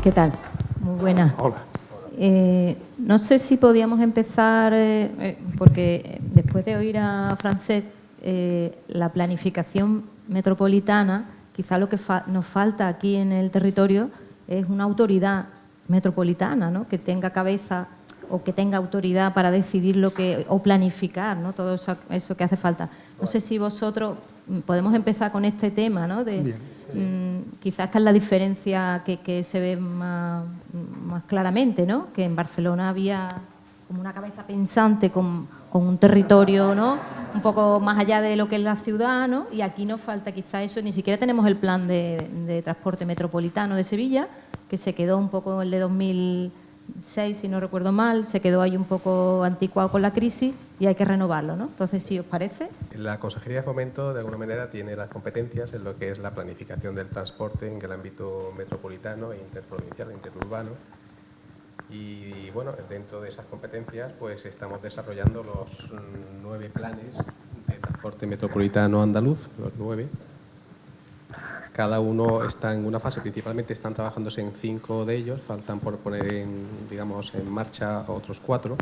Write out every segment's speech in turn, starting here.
¿Qué tal? Muy buena. Hola. No sé si podíamos empezar, porque después de oír a Francesc, la planificación metropolitana, quizá lo que nos falta aquí en el territorio es una autoridad metropolitana, ¿no?, que tenga cabeza o que tenga autoridad para decidir lo que, o planificar, ¿no?, todo eso que hace falta. No sé si vosotros podemos empezar con este tema, ¿no? Quizás esta es la diferencia que se ve más claramente, ¿no? Que en Barcelona había como una cabeza pensante con un territorio, ¿no?, un poco más allá de lo que es la ciudad, ¿no? Y aquí nos falta quizá eso. Ni siquiera tenemos el plan de transporte metropolitano de Sevilla, que se quedó un poco el de 2006, si no recuerdo mal, se quedó ahí un poco anticuado con la crisis y hay que renovarlo, ¿no? Entonces, si os parece. La Consejería de Fomento, de alguna manera, tiene las competencias en lo que es la planificación del transporte en el ámbito metropolitano e interprovincial, interurbano. Y, bueno, dentro de esas competencias, pues estamos desarrollando los 9 planes de transporte metropolitano andaluz, los 9. Cada uno está en una fase, principalmente están trabajándose en 5 de ellos, faltan por poner en marcha otros 4.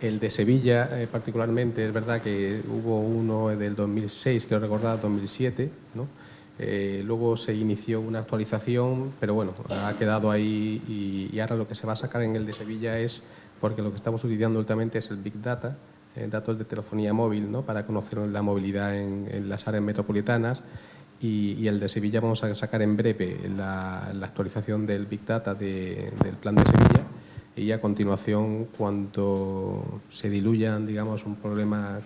El de Sevilla, particularmente, es verdad que hubo uno del 2006, quiero recordar, 2007, ¿no? Luego se inició una actualización, pero bueno, ha quedado ahí y ahora lo que se va a sacar en el de Sevilla es, porque lo que estamos utilizando últimamente es el Big Data, datos de telefonía móvil, ¿no?, para conocer la movilidad en las áreas metropolitanas. Y el de Sevilla vamos a sacar en breve la actualización del Big Data del Plan de Sevilla, y a continuación, cuando se diluyan, digamos, un problema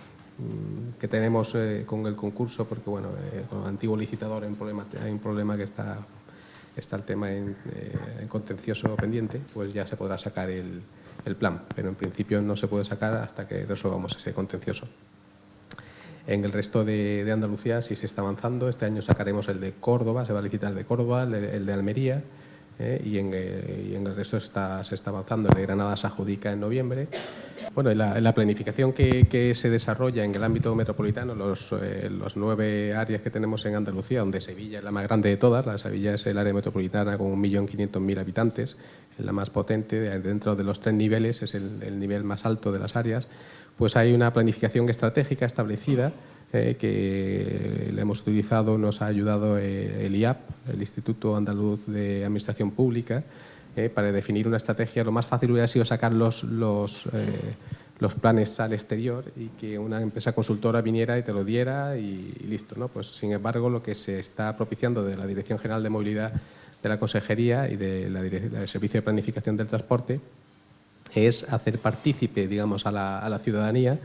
que tenemos con el concurso, porque bueno, con el antiguo licitador hay un problema que está el tema en contencioso pendiente, pues ya se podrá sacar el plan, pero en principio no se puede sacar hasta que resolvamos ese contencioso. En el resto de Andalucía sí se está avanzando. Este año sacaremos el de Córdoba, se va a licitar el de Córdoba, el de Almería, y en el resto se está avanzando. El de Granada se adjudica en noviembre. Bueno, la planificación que se desarrolla en el ámbito metropolitano, los 9 áreas que tenemos en Andalucía, donde Sevilla es la más grande de todas. La Sevilla es el área metropolitana con 1.500.000 habitantes, es la más potente. Dentro de los 3 niveles es el nivel más alto de las áreas. Pues hay una planificación estratégica establecida que le hemos utilizado, nos ha ayudado el IAP, el Instituto Andaluz de Administración Pública, para definir una estrategia. Lo más fácil hubiera sido sacar los planes al exterior y que una empresa consultora viniera y te lo diera y listo, ¿no? Pues, sin embargo, lo que se está propiciando de la Dirección General de Movilidad de la Consejería y del Servicio de Planificación del Transporte es hacer partícipe, digamos, a la ciudadanía,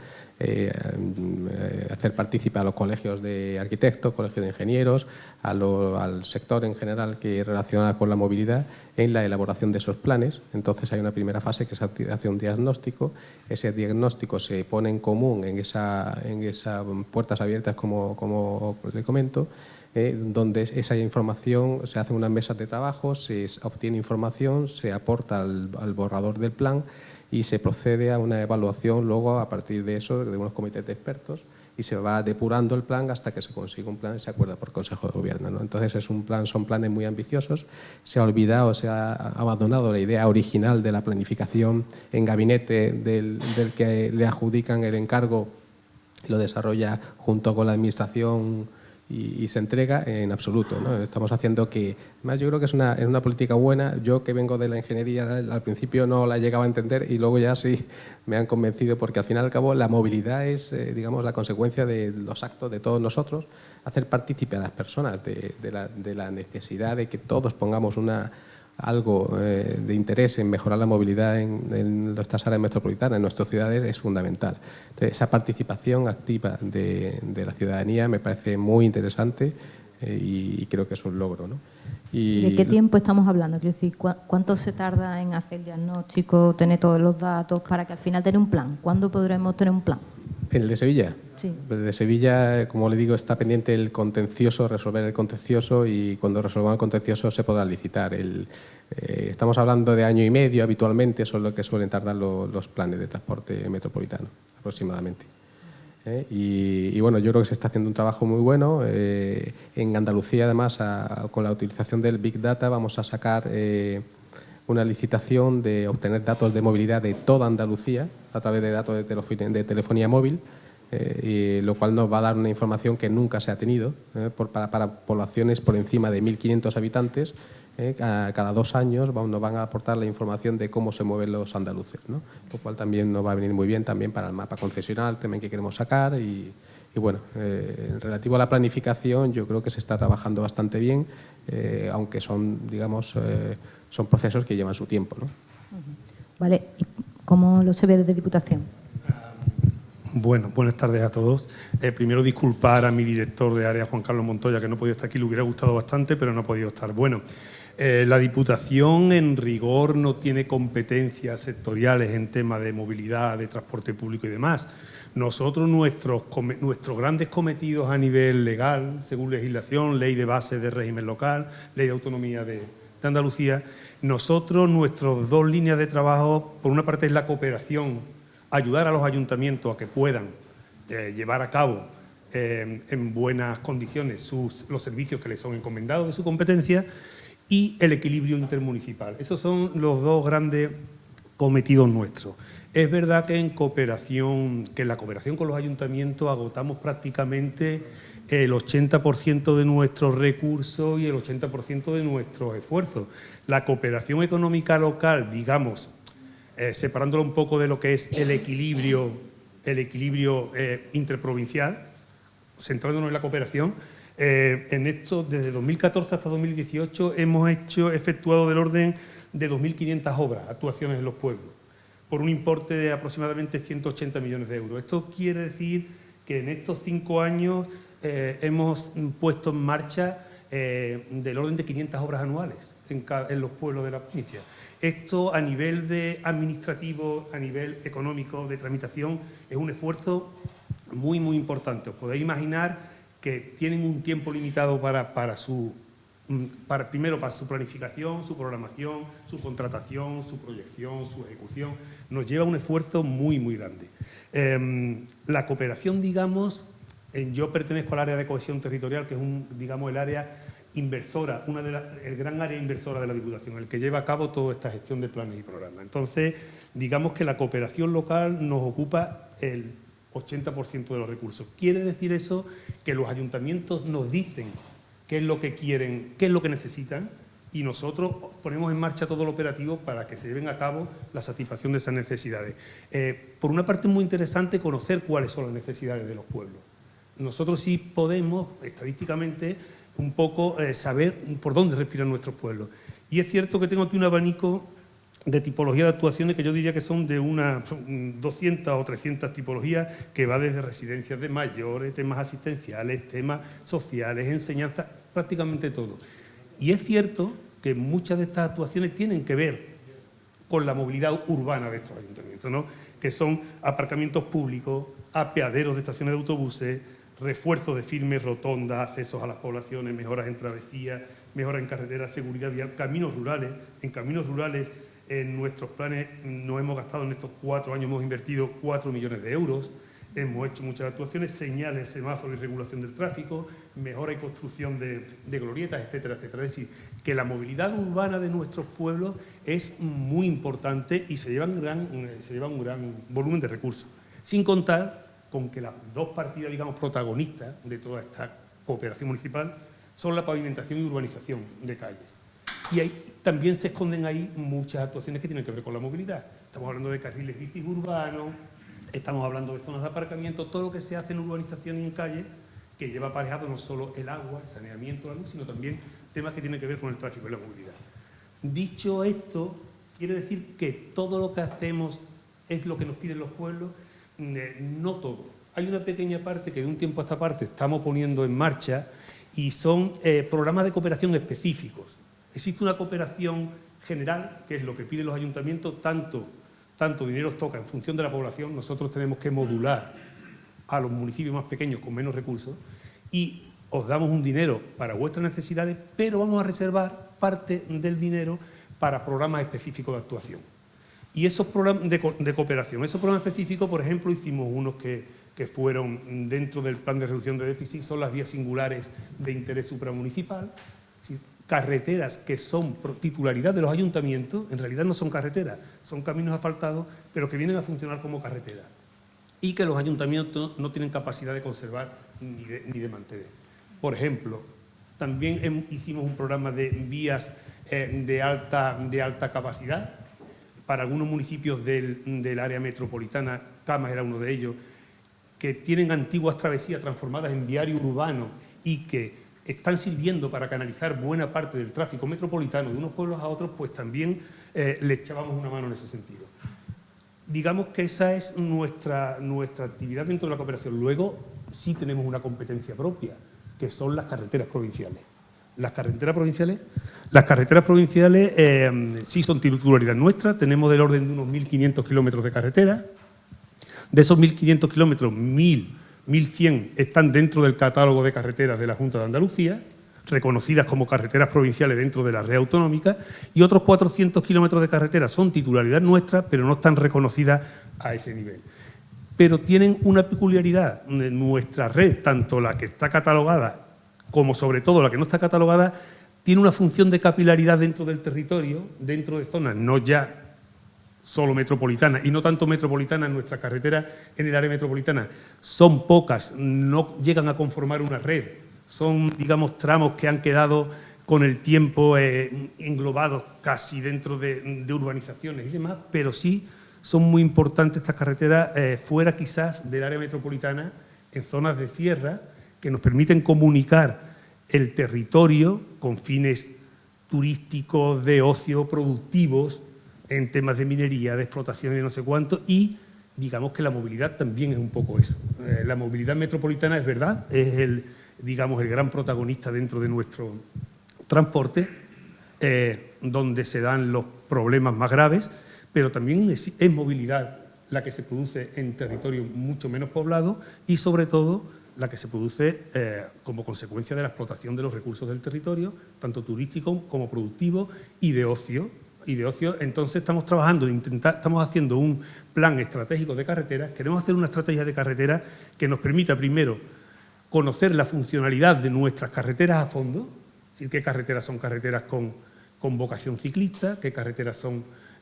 hacer partícipe a los colegios de arquitectos, colegios de ingenieros, al sector en general que relaciona con la movilidad en la elaboración de esos planes. Entonces hay una primera fase que se hace un diagnóstico. Ese diagnóstico se pone en común en esa puertas abiertas, como le comento, donde esa información se hace unas mesas de trabajo, se obtiene información, se aporta al borrador del plan y se procede a una evaluación luego a partir de eso de unos comités de expertos, y se va depurando el plan hasta que se consigue un plan y se acuerda por Consejo de Gobierno, ¿no? Entonces son planes muy ambiciosos. Se ha olvidado, se ha abandonado la idea original de la planificación en gabinete del que le adjudican el encargo, lo desarrolla junto con la Administración y se entrega en absoluto, ¿no? Estamos haciendo que, además yo creo que es una política buena. Yo, que vengo de la ingeniería, al principio no la llegaba a entender y luego ya sí me han convencido, porque al fin y al cabo la movilidad es, digamos, la consecuencia de los actos de todos nosotros, hacer partícipe a las personas de la necesidad de que todos pongamos algo de interés en mejorar la movilidad en nuestras áreas metropolitanas, en nuestras ciudades, es fundamental. Entonces, esa participación activa de la ciudadanía me parece muy interesante, y creo que es un logro, ¿no? ¿De qué tiempo estamos hablando? Quiero decir, ¿cuánto se tarda en hacer el diagnóstico, tener todos los datos para que al final tener un plan? ¿Cuándo podremos tener un plan? ¿En el de Sevilla? Sí. El de Sevilla, como le digo, está pendiente el contencioso, resolver el contencioso, y cuando resolvamos el contencioso se podrá licitar. Estamos hablando de año y medio habitualmente, eso es lo que suelen tardar los planes de transporte metropolitano, aproximadamente. Y bueno, yo creo que se está haciendo un trabajo muy bueno. En Andalucía, además, con la utilización del Big Data, vamos a sacar una licitación de obtener datos de movilidad de toda Andalucía a través de datos de telefonía móvil, y lo cual nos va a dar una información que nunca se ha tenido para poblaciones por encima de 1.500 habitantes. Cada 2 años nos van a aportar la información de cómo se mueven los andaluces, ¿no? Lo cual también nos va a venir muy bien también para el mapa concesional también que queremos sacar. Y bueno, en relativo a la planificación, yo creo que se está trabajando bastante bien, aunque son, digamos, son procesos que llevan su tiempo, ¿no? Vale, ¿cómo lo se ve desde Diputación? Bueno, buenas tardes a todos. Primero disculpar a mi director de área, Juan Carlos Montoya, que no ha podido estar aquí, le hubiera gustado bastante, pero no ha podido estar. Bueno, la Diputación en rigor no tiene competencias sectoriales en tema de movilidad, de transporte público y demás. Nosotros, nuestros grandes cometidos a nivel legal, según legislación, ley de base de régimen local, ley de autonomía de Andalucía, nosotros, nuestras 2 líneas de trabajo, por una parte es la cooperación, ayudar a los ayuntamientos a que puedan llevar a cabo en buenas condiciones los servicios que les son encomendados de su competencia, y el equilibrio intermunicipal. Esos son los 2 grandes cometidos nuestros. Es verdad que en la cooperación con los ayuntamientos agotamos prácticamente el 80% de nuestros recursos y el 80% de nuestros esfuerzos. La cooperación económica local, digamos, separándolo un poco de lo que es el equilibrio interprovincial, centrándonos en la cooperación, en esto, desde 2014 hasta 2018, hemos efectuado del orden de 2.500 obras, actuaciones en los pueblos, por un importe de aproximadamente 180 millones de euros. Esto quiere decir que en estos 5 años hemos puesto en marcha del orden de 500 obras anuales en los pueblos de la provincia. Esto a nivel administrativo, a nivel económico, de tramitación, es un esfuerzo muy, muy importante. Os podéis imaginar que tienen un tiempo limitado primero para su planificación, su programación, su contratación, su proyección, su ejecución. Nos lleva un esfuerzo muy, muy grande. La cooperación, digamos, yo pertenezco al área de cohesión territorial, que es digamos, el área inversora, el gran área inversora de la Diputación, el que lleva a cabo toda esta gestión de planes y programas. Entonces, digamos que la cooperación local nos ocupa el 80% de los recursos. Quiere decir eso que los ayuntamientos nos dicen qué es lo que quieren, qué es lo que necesitan, y nosotros ponemos en marcha todo lo operativo para que se lleven a cabo la satisfacción de esas necesidades. Por una parte, es muy interesante conocer cuáles son las necesidades de los pueblos. Nosotros sí podemos, estadísticamente, un poco saber por dónde respiran nuestros pueblos. Y es cierto que tengo aquí un abanico de tipología de actuaciones que yo diría que son de unas 200 o 300 tipologías, que va desde residencias de mayores, temas asistenciales, temas sociales, enseñanza, prácticamente todo. Y es cierto que muchas de estas actuaciones tienen que ver con la movilidad urbana de estos ayuntamientos, ¿no? Que son aparcamientos públicos, apeaderos de estaciones de autobuses, refuerzo de firmes, rotondas, accesos a las poblaciones, mejoras en travesías, mejoras en carreteras, seguridad vial, caminos rurales. En caminos rurales, en nuestros planes nos hemos gastado en estos 4 años, hemos invertido 4 millones de euros, hemos hecho muchas actuaciones, señales, semáforos y regulación del tráfico, mejora y construcción de glorietas, etcétera, etcétera. Es decir, que la movilidad urbana de nuestros pueblos es muy importante y se lleva un gran volumen de recursos, sin contar con que las 2 partidas, digamos, protagonistas de toda esta cooperación municipal son la pavimentación y urbanización de calles. Y ahí también se esconden ahí muchas actuaciones que tienen que ver con la movilidad. Estamos hablando de carriles bicis urbanos, estamos hablando de zonas de aparcamiento, todo lo que se hace en urbanización y en calles, que lleva aparejado no solo el agua, el saneamiento, la luz, sino también temas que tienen que ver con el tráfico y la movilidad. Dicho esto, quiere decir que todo lo que hacemos es lo que nos piden los pueblos. No todo. Hay una pequeña parte que de un tiempo a esta parte estamos poniendo en marcha, y son programas de cooperación específicos. Existe una cooperación general, que es lo que piden los ayuntamientos, tanto dinero toca en función de la población. Nosotros tenemos que modular a los municipios más pequeños con menos recursos, y os damos un dinero para vuestras necesidades, pero vamos a reservar parte del dinero para programas específicos de actuación. Y esos programas de cooperación, esos programas específicos, por ejemplo, hicimos unos que que fueron dentro del plan de reducción de déficit son las vías singulares de interés supramunicipal. Carreteras que son titularidad de los ayuntamientos, en realidad no son carreteras, son caminos asfaltados, pero que vienen a funcionar como carreteras y que los ayuntamientos no tienen capacidad de conservar ni de mantener. Por ejemplo, también hicimos un programa de vías de alta capacidad para algunos municipios del área metropolitana. Camas era uno de ellos, que tienen antiguas travesías transformadas en viario urbano y que están sirviendo para canalizar buena parte del tráfico metropolitano de unos pueblos a otros, pues también le echábamos una mano en ese sentido. Digamos que esa es nuestra actividad dentro de la cooperación. Luego sí tenemos una competencia propia, que son las carreteras provinciales. Las carreteras provinciales sí son titularidad nuestra, tenemos del orden de unos 1.500 kilómetros de carretera. De esos 1.500 kilómetros, 1.100 están dentro del catálogo de carreteras de la Junta de Andalucía, reconocidas como carreteras provinciales dentro de la red autonómica, y otros 400 kilómetros de carreteras son titularidad nuestra, pero no están reconocidas a ese nivel. Pero tienen una peculiaridad, nuestra red, tanto la que está catalogada como sobre todo la que no está catalogada, tiene una función de capilaridad dentro del territorio, dentro de zonas no ya solo metropolitana y no tanto metropolitana. En nuestras carreteras en el área metropolitana son pocas, no llegan a conformar una red, son, digamos, tramos que han quedado con el tiempo englobados casi dentro de urbanizaciones y demás, pero sí son muy importantes estas carreteras fuera quizás del área metropolitana, en zonas de sierra, que nos permiten comunicar el territorio con fines turísticos, de ocio, productivos, en temas de minería, de explotación y de no sé cuánto, y digamos que la movilidad también es un poco eso. La movilidad metropolitana, es verdad, es el gran protagonista dentro de nuestro transporte, donde se dan los problemas más graves, pero también es movilidad la que se produce en territorios mucho menos poblados y, sobre todo, la que se produce como consecuencia de la explotación de los recursos del territorio, tanto turístico como productivo y de ocio. Entonces estamos trabajando, estamos haciendo un plan estratégico de carreteras. Queremos hacer una estrategia de carreteras que nos permita, primero, conocer la funcionalidad de nuestras carreteras a fondo, es decir, qué carreteras son carreteras con vocación ciclista, qué carreteras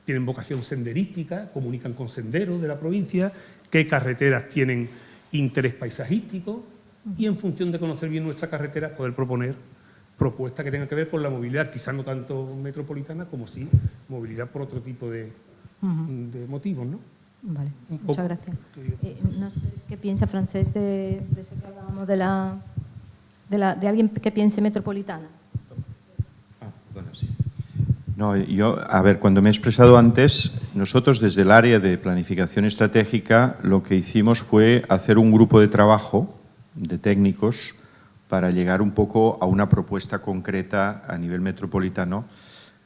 tienen vocación senderística, comunican con senderos de la provincia, qué carreteras tienen interés paisajístico, y en función de conocer bien nuestras carreteras poder proponer propuestas que tengan que ver con la movilidad, quizás no tanto metropolitana como sí movilidad por otro tipo de motivos, ¿no? Vale, muchas gracias. No sé qué piensa Francesc de eso que hablábamos de alguien que piense metropolitana. Bueno, sí. No, a ver, cuando me he expresado antes, nosotros desde el área de planificación estratégica lo que hicimos fue hacer un grupo de trabajo de técnicos para llegar un poco a una propuesta concreta a nivel metropolitano,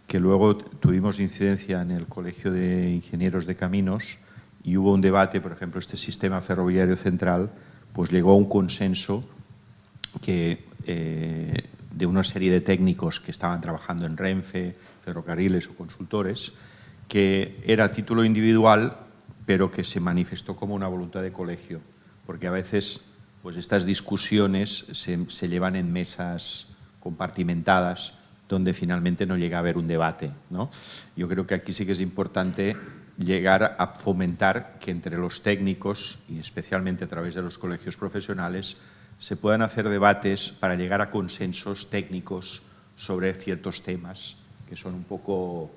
que luego tuvimos incidencia en el Colegio de Ingenieros de Caminos y hubo un debate. Por ejemplo, este sistema ferroviario central pues llegó a un consenso que, de una serie de técnicos que estaban trabajando en Renfe, ferrocarriles o consultores, que era a título individual, pero que se manifestó como una voluntad de colegio, porque a veces pues estas discusiones se llevan en mesas compartimentadas donde finalmente no llega a haber un debate, ¿no? Yo creo que aquí sí que es importante llegar a fomentar que entre los técnicos, y especialmente a través de los colegios profesionales, se puedan hacer debates para llegar a consensos técnicos sobre ciertos temas que son un poco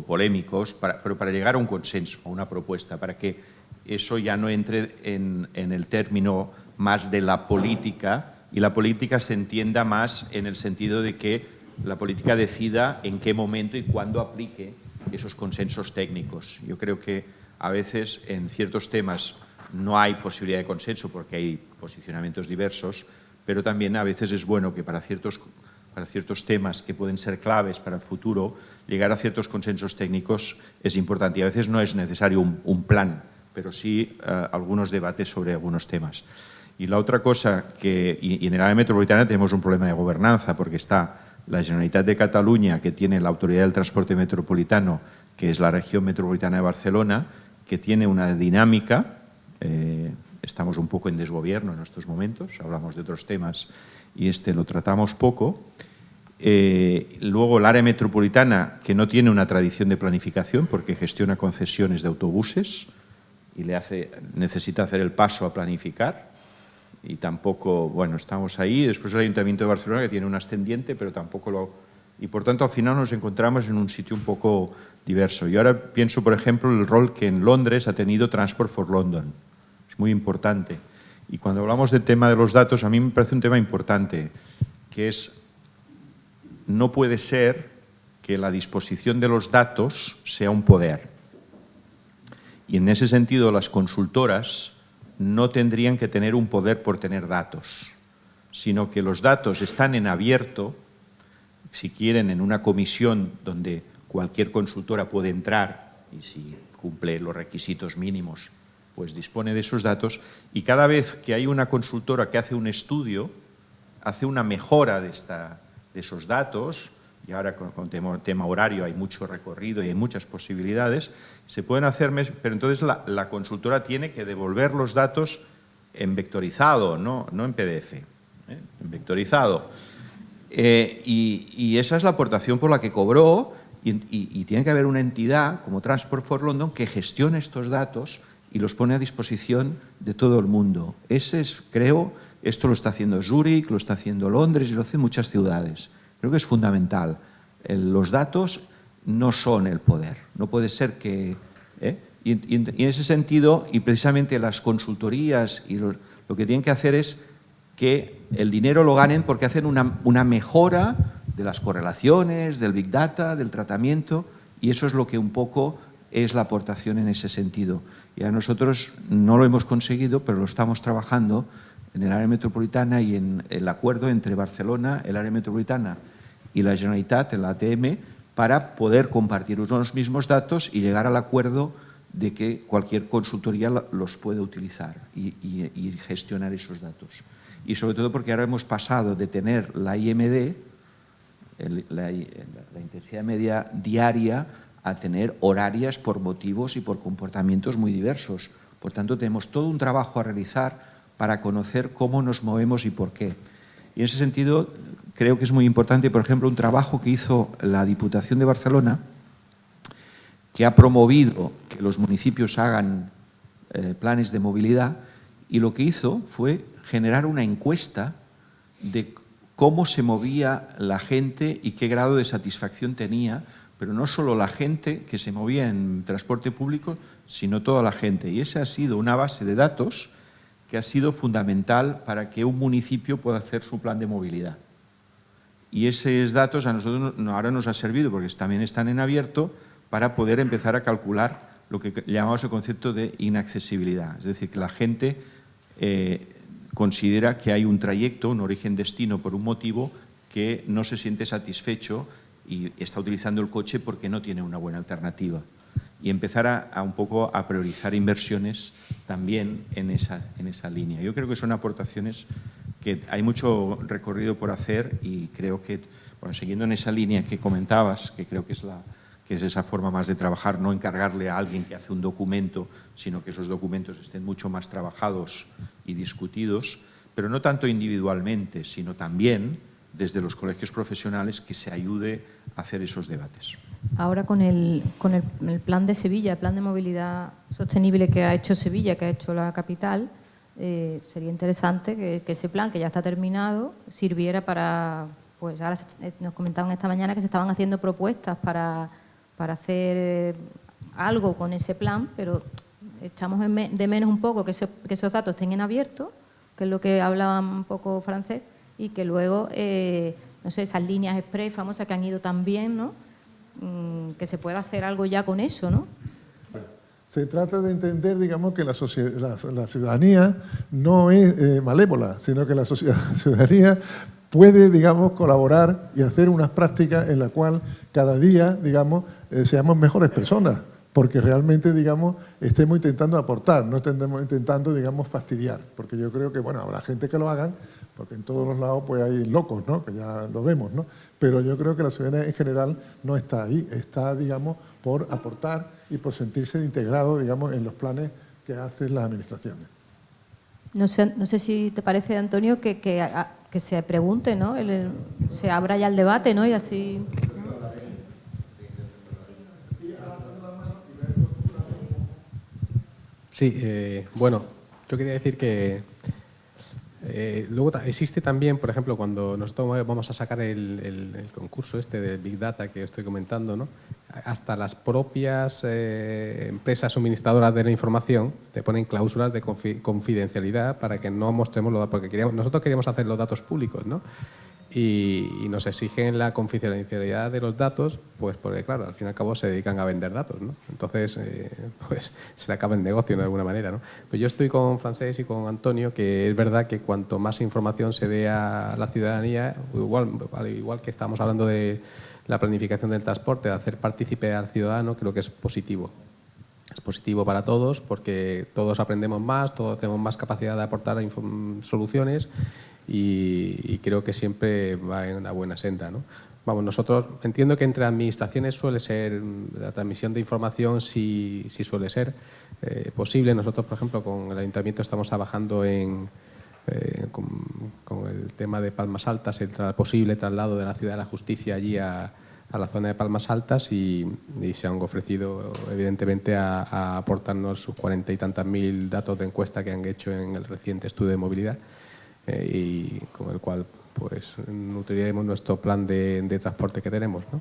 polémicos, pero para llegar a un consenso, a una propuesta, para que eso ya no entre en el término más de la política, y la política se entienda más en el sentido de que la política decida en qué momento y cuándo aplique esos consensos técnicos. Yo creo que a veces en ciertos temas no hay posibilidad de consenso porque hay posicionamientos diversos, pero también a veces es bueno que para ciertos temas que pueden ser claves para el futuro, llegar a ciertos consensos técnicos es importante, y a veces no es necesario un plan, pero sí algunos debates sobre algunos temas. Y la otra cosa, y en el área metropolitana tenemos un problema de gobernanza, porque está la Generalitat de Cataluña, que tiene la Autoridad del Transporte Metropolitano, que es la región metropolitana de Barcelona, que tiene una dinámica estamos un poco en desgobierno en estos momentos, hablamos de otros temas y lo tratamos poco. Luego el área metropolitana, que no tiene una tradición de planificación porque gestiona concesiones de autobuses y necesita hacer el paso a planificar. Y tampoco, bueno, estamos ahí. Después el Ayuntamiento de Barcelona, que tiene un ascendiente, pero tampoco y por tanto al final nos encontramos en un sitio un poco diverso. Y ahora pienso, por ejemplo, el rol que en Londres ha tenido Transport for London. Es muy importante. Y cuando hablamos del tema de los datos, a mí me parece un tema importante, que es, no puede ser que la disposición de los datos sea un poder. Y en ese sentido, las consultoras no tendrían que tener un poder por tener datos, sino que los datos están en abierto, si quieren, en una comisión donde cualquier consultora puede entrar y si cumple los requisitos mínimos, pues dispone de esos datos, y cada vez que hay una consultora que hace un estudio, hace una mejora de esos datos, y ahora con tema horario hay mucho recorrido y hay muchas posibilidades, se pueden hacer, pero entonces la consultora tiene que devolver los datos en vectorizado, no en PDF, en vectorizado. Y esa es la aportación por la que cobró, y tiene que haber una entidad como Transport for London que gestione estos datos y los pone a disposición de todo el mundo. Creo, esto lo está haciendo Zúrich, lo está haciendo Londres y lo hacen muchas ciudades. Creo que es fundamental. Los datos no son el poder. No puede ser que... Y en ese sentido, y precisamente las consultorías y lo que tienen que hacer es que el dinero lo ganen porque hacen una mejora de las correlaciones, del Big Data, del tratamiento, y eso es lo que un poco es la aportación en ese sentido. Y a nosotros no lo hemos conseguido, pero lo estamos trabajando en el área metropolitana y en el acuerdo entre Barcelona, el área metropolitana y la Generalitat, el ATM, para poder compartir los mismos datos y llegar al acuerdo de que cualquier consultoría los puede utilizar y gestionar esos datos. Y sobre todo porque ahora hemos pasado de tener la IMD, la intensidad media diaria, a tener horarias por motivos y por comportamientos muy diversos. Por tanto, tenemos todo un trabajo a realizar para conocer cómo nos movemos y por qué. Y en ese sentido, creo que es muy importante, por ejemplo, un trabajo que hizo la Diputación de Barcelona, que ha promovido que los municipios hagan planes de movilidad, y lo que hizo fue generar una encuesta de cómo se movía la gente y qué grado de satisfacción tenía, pero no solo la gente que se movía en transporte público, sino toda la gente. Y esa ha sido una base de datos que ha sido fundamental para que un municipio pueda hacer su plan de movilidad. Y esos datos a nosotros ahora nos ha servido, porque también están en abierto, para poder empezar a calcular lo que llamamos el concepto de inaccesibilidad. Es decir, que la gente considera que hay un trayecto, un origen-destino por un motivo, que no se siente satisfecho y está utilizando el coche porque no tiene una buena alternativa. Y empezar a un poco a priorizar inversiones también en esa línea. Yo creo que son aportaciones que hay mucho recorrido por hacer, y creo que, bueno, siguiendo en esa línea que comentabas, que creo que es esa forma más de trabajar, no encargarle a alguien que hace un documento, sino que esos documentos estén mucho más trabajados y discutidos, pero no tanto individualmente, sino también desde los colegios profesionales, que se ayude a hacer esos debates. Ahora con el plan de Sevilla, el plan de movilidad sostenible que ha hecho Sevilla, que ha hecho la capital, sería interesante que ese plan, que ya está terminado, sirviera para, pues ahora nos comentaban esta mañana que se estaban haciendo propuestas para hacer algo con ese plan, pero echamos de menos un poco que esos datos estén en abierto, que es lo que hablaba un poco Francés, y que luego, no sé, esas líneas express famosas que han ido tan bien, ¿no? Que se pueda hacer algo ya con eso, ¿no? Se trata de entender, digamos, que la ciudadanía no es malévola, sino que la ciudadanía puede, digamos, colaborar y hacer unas prácticas en las cuales cada día, digamos, seamos mejores personas, porque realmente, digamos, estemos intentando aportar, no estemos intentando, digamos, fastidiar, porque yo creo que, bueno, habrá gente que lo hagan, porque en todos los lados pues hay locos, ¿no?, que ya lo vemos, ¿no? Pero yo creo que la ciudadanía en general no está ahí, está, digamos, por aportar y por sentirse integrado, digamos, en los planes que hacen las administraciones. No sé si te parece, Antonio, que se pregunte, ¿no? Se abra ya el debate, ¿no? Y así... Sí, bueno, yo quería decir que luego existe también, por ejemplo, cuando nosotros vamos a sacar el concurso este de Big Data que estoy comentando, ¿no? Hasta las propias empresas suministradoras de la información te ponen cláusulas de confidencialidad para que no mostremos los datos, porque nosotros queríamos hacer los datos públicos, ¿no? Y nos exigen la confidencialidad de los datos, pues porque claro, al fin y al cabo se dedican a vender datos, ¿no? Entonces, pues se le acaba el negocio de alguna manera, ¿no? Pues yo estoy con Francesc y con Antonio, que es verdad que cuanto más información se dé a la ciudadanía, igual que estamos hablando de la planificación del transporte, de hacer partícipe al ciudadano, creo que es positivo. Es positivo para todos porque todos aprendemos más, todos tenemos más capacidad de aportar soluciones y creo que siempre va en una buena senda, ¿no? Vamos, nosotros entiendo que entre administraciones suele ser la transmisión de información, sí suele ser posible. Nosotros, por ejemplo, con el Ayuntamiento estamos trabajando con el tema de Palmas Altas, el posible traslado de la Ciudad de la Justicia allí a la zona de Palmas Altas y se han ofrecido, evidentemente, a aportarnos sus 40 y tantas mil datos de encuesta que han hecho en el reciente estudio de movilidad. Y con el cual pues nutriremos nuestro plan de transporte que tenemos, ¿no?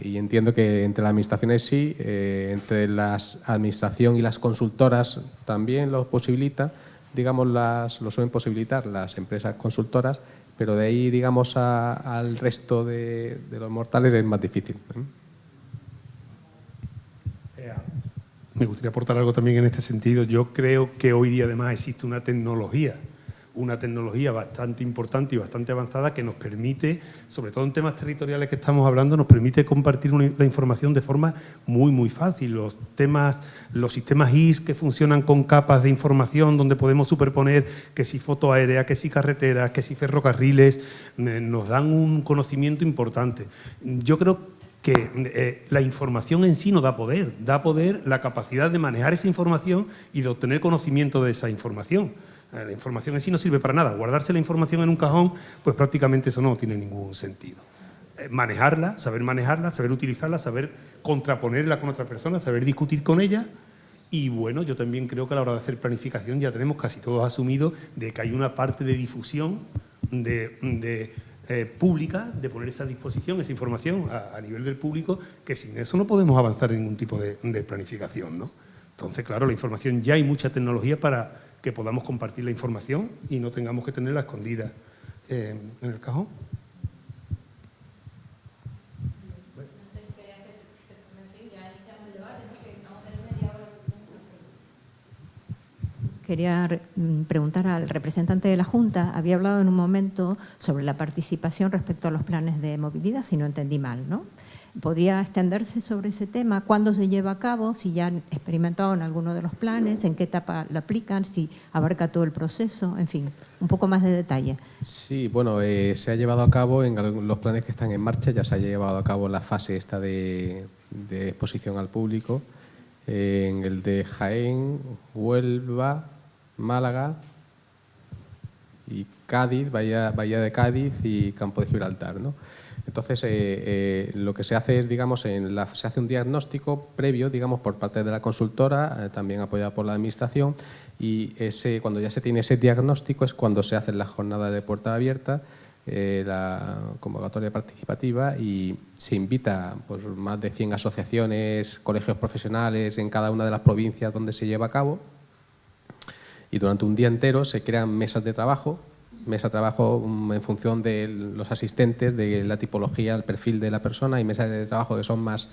Y entiendo que entre las administraciones sí, entre la administración y las consultoras también lo posibilita, digamos, lo suelen posibilitar las empresas consultoras, pero de ahí, digamos, al resto de los mortales es más difícil, ¿no? Me gustaría aportar algo también en este sentido. Yo creo que hoy día además existe una tecnología bastante importante y bastante avanzada que nos permite, sobre todo en temas territoriales que estamos hablando, nos permite compartir la información de forma muy fácil. Los sistemas IS que funcionan con capas de información donde podemos superponer que si foto aérea, que si carreteras, que si ferrocarriles, nos dan un conocimiento importante. Yo creo que la información en sí nos da poder la capacidad de manejar esa información y de obtener conocimiento de esa información. La información en sí no sirve para nada. Guardarse la información en un cajón, pues prácticamente eso no tiene ningún sentido. Manejarla, saber utilizarla, saber contraponerla con otra persona, saber discutir con ella. Y bueno, yo también creo que a la hora de hacer planificación ya tenemos casi todos asumido de que hay una parte de difusión pública, de poner esa disposición, esa información a nivel del público, que sin eso no podemos avanzar en ningún tipo de planificación, ¿no? Entonces, claro, la información, ya hay mucha tecnología para que podamos compartir la información y no tengamos que tenerla escondida en el cajón. Quería preguntar al representante de la Junta. Había hablado en un momento sobre la participación respecto a los planes de movilidad, si no entendí mal, ¿no? ¿Podría extenderse sobre ese tema? ¿Cuándo se lleva a cabo? ¿Si ya han experimentado en alguno de los planes? ¿En qué etapa lo aplican? ¿Si abarca todo el proceso? En fin, un poco más de detalle. Sí, bueno, se ha llevado a cabo en los planes que están en marcha, ya se ha llevado a cabo la fase esta de exposición al público, en el de Jaén, Huelva, Málaga y Cádiz, Bahía de Cádiz y Campo de Gibraltar, ¿no? Entonces, lo que se hace es, digamos, se hace un diagnóstico previo, digamos, por parte de la consultora, también apoyada por la Administración, y cuando ya se tiene ese diagnóstico es cuando se hace la jornada de puerta abierta, la convocatoria participativa, y se invita pues, más de 100 asociaciones, colegios profesionales en cada una de las provincias donde se lleva a cabo, y durante un día entero se crean mesas de trabajo en función de los asistentes, de la tipología, el perfil de la persona, y mesas de trabajo que son más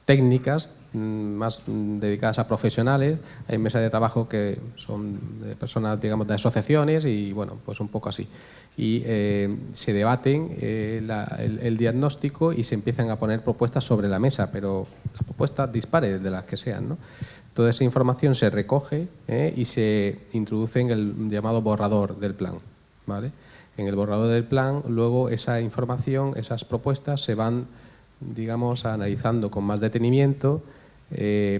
técnicas, más dedicadas a profesionales, hay mesas de trabajo que son de personas, digamos, de asociaciones y, bueno, pues un poco así. Y se debaten el diagnóstico y se empiezan a poner propuestas sobre la mesa, pero las propuestas dispares de las que sean, ¿no? Toda esa información se recoge y se introduce en el llamado borrador del plan, ¿vale? En el borrador del plan, luego esa información, esas propuestas se van, digamos, analizando con más detenimiento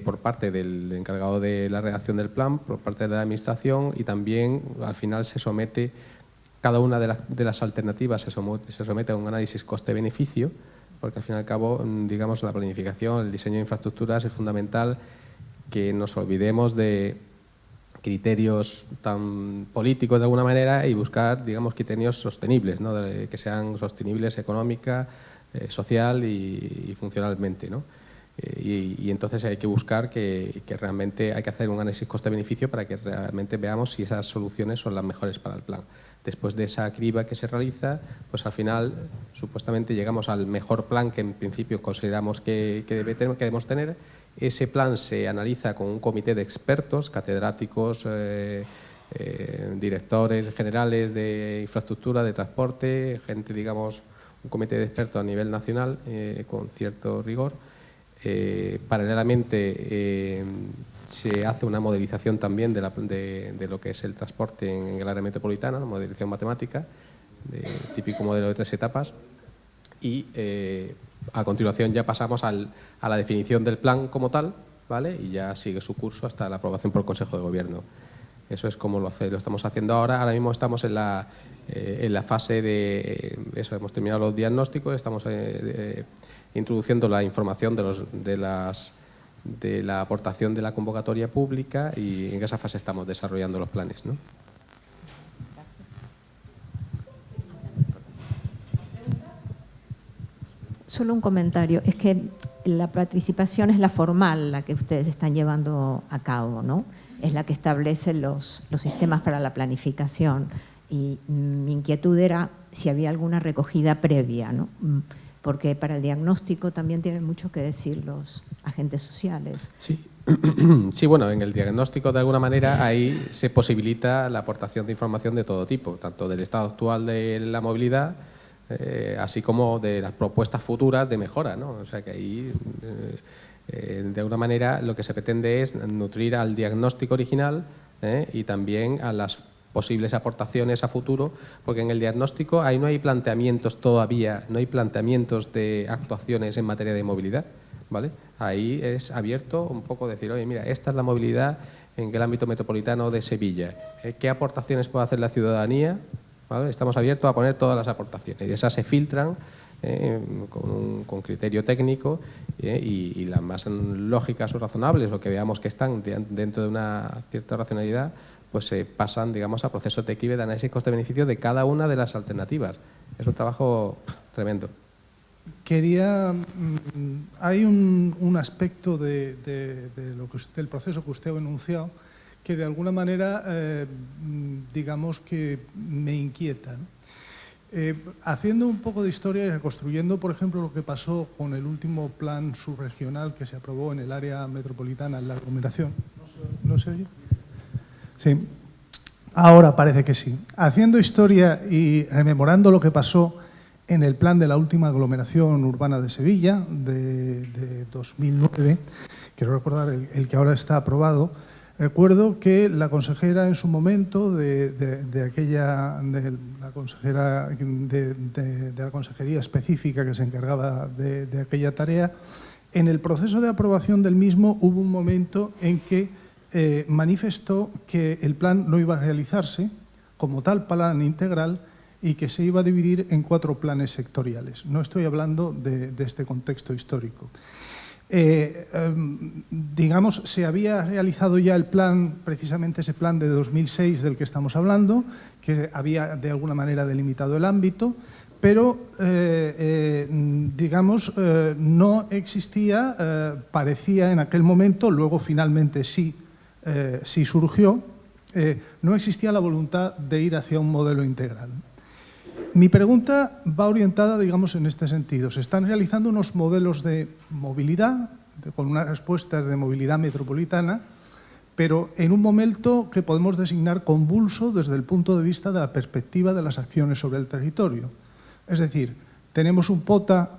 por parte del encargado de la redacción del plan, por parte de la Administración, y también al final se somete, cada una de las alternativas se somete a un análisis coste-beneficio, porque al fin y al cabo, digamos, la planificación, el diseño de infraestructuras es fundamental que nos olvidemos de criterios tan políticos de alguna manera y buscar, digamos, criterios sostenibles, ¿no? Que sean sostenibles económica, social y funcionalmente, ¿no? Y entonces hay que buscar que realmente hay que hacer un análisis coste-beneficio para que realmente veamos si esas soluciones son las mejores para el plan. Después de esa criba que se realiza, pues al final supuestamente llegamos al mejor plan que en principio consideramos que debemos tener. Ese plan se analiza con un comité de expertos, catedráticos, directores generales de infraestructura, de transporte, gente, digamos, un comité de expertos a nivel nacional con cierto rigor. Paralelamente se hace una modelización también de lo que es el transporte en el área metropolitana, una modelización matemática, típico modelo de 3 etapas, y a continuación ya pasamos a la definición del plan como tal, ¿vale? Y ya sigue su curso hasta la aprobación por el Consejo de Gobierno. Eso es como lo estamos haciendo ahora. Ahora mismo estamos en la fase de eso, hemos terminado los diagnósticos, estamos introduciendo la información de la aportación de la convocatoria pública, y en esa fase estamos desarrollando los planes, ¿no? Solo un comentario. Es que la participación es la formal, la que ustedes están llevando a cabo, ¿no? Es la que establece los sistemas para la planificación. Y mi inquietud era si había alguna recogida previa, ¿no? Porque para el diagnóstico también tienen mucho que decir los agentes sociales. Sí. Sí, bueno, en el diagnóstico de alguna manera ahí se posibilita la aportación de información de todo tipo, tanto del estado actual de la movilidad, así como de las propuestas futuras de mejora, ¿no? O sea que ahí, de alguna manera, lo que se pretende es nutrir al diagnóstico original y también a las posibles aportaciones a futuro, porque en el diagnóstico ahí no hay planteamientos todavía, no hay planteamientos de actuaciones en materia de movilidad, ¿vale? Ahí es abierto un poco decir, oye, mira, esta es la movilidad en el ámbito metropolitano de Sevilla. ¿Qué aportaciones puede hacer la ciudadanía? ¿Vale? Estamos abiertos a poner todas las aportaciones y esas se filtran con criterio técnico y las más lógicas o razonables, o que veamos que están dentro de una cierta racionalidad, pues se pasan, digamos, a procesos de criba de análisis coste-beneficio de cada una de las alternativas. Es un trabajo tremendo. Hay un aspecto del proceso que usted ha enunciado que de alguna manera, digamos que me inquieta, ¿no? Haciendo un poco de historia y reconstruyendo, por ejemplo, lo que pasó con el último plan subregional que se aprobó en el área metropolitana, en la aglomeración. ¿No se oye? Sí. Ahora parece que sí. Haciendo historia y rememorando lo que pasó en el plan de la última aglomeración urbana de Sevilla, de 2009, quiero recordar el que ahora está aprobado. Recuerdo que la consejera en su momento de la consejería específica que se encargaba de aquella tarea, en el proceso de aprobación del mismo hubo un momento en que manifestó que el plan no iba a realizarse como tal plan integral y que se iba a dividir en 4 planes sectoriales. No estoy hablando de este contexto histórico. Digamos, se había realizado ya el plan, precisamente ese plan de 2006 del que estamos hablando, que había de alguna manera delimitado el ámbito, pero digamos, no existía, parecía en aquel momento, luego finalmente sí surgió, no existía la voluntad de ir hacia un modelo integral. Mi pregunta va orientada, digamos, en este sentido. Se están realizando unos modelos de movilidad, con unas respuestas de movilidad metropolitana, pero en un momento que podemos designar convulso desde el punto de vista de la perspectiva de las acciones sobre el territorio. Es decir, tenemos un POTA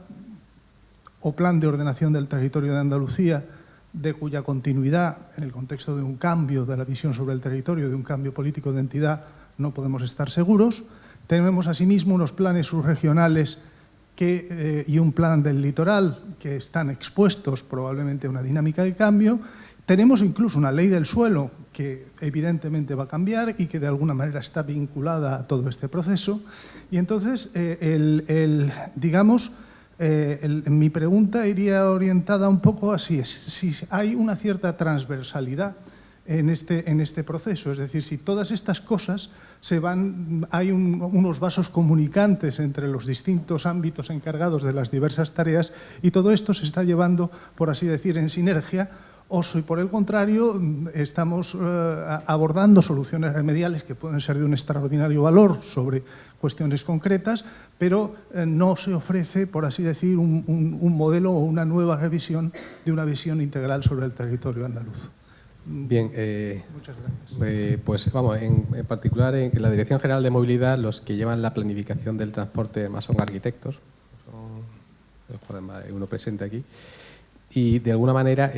o Plan de Ordenación del Territorio de Andalucía, de cuya continuidad, en el contexto de un cambio de la visión sobre el territorio, de un cambio político de entidad, no podemos estar seguros. Tenemos asimismo unos planes subregionales y un plan del litoral que están expuestos probablemente a una dinámica de cambio. Tenemos incluso una ley del suelo que evidentemente va a cambiar y que de alguna manera está vinculada a todo este proceso. Y entonces, mi pregunta iría orientada un poco así, si hay una cierta transversalidad en este proceso, es decir, si todas estas cosas hay unos vasos comunicantes entre los distintos ámbitos encargados de las diversas tareas y todo esto se está llevando, por así decir, en sinergia, o si por el contrario estamos abordando soluciones remediales que pueden ser de un extraordinario valor sobre cuestiones concretas, pero no se ofrece, por así decir, un modelo o una nueva revisión de una visión integral sobre el territorio andaluz. Bien, muchas gracias. Pues vamos, en particular en la Dirección General de Movilidad, los que llevan la planificación del transporte más son arquitectos, hay uno presente aquí, y de alguna manera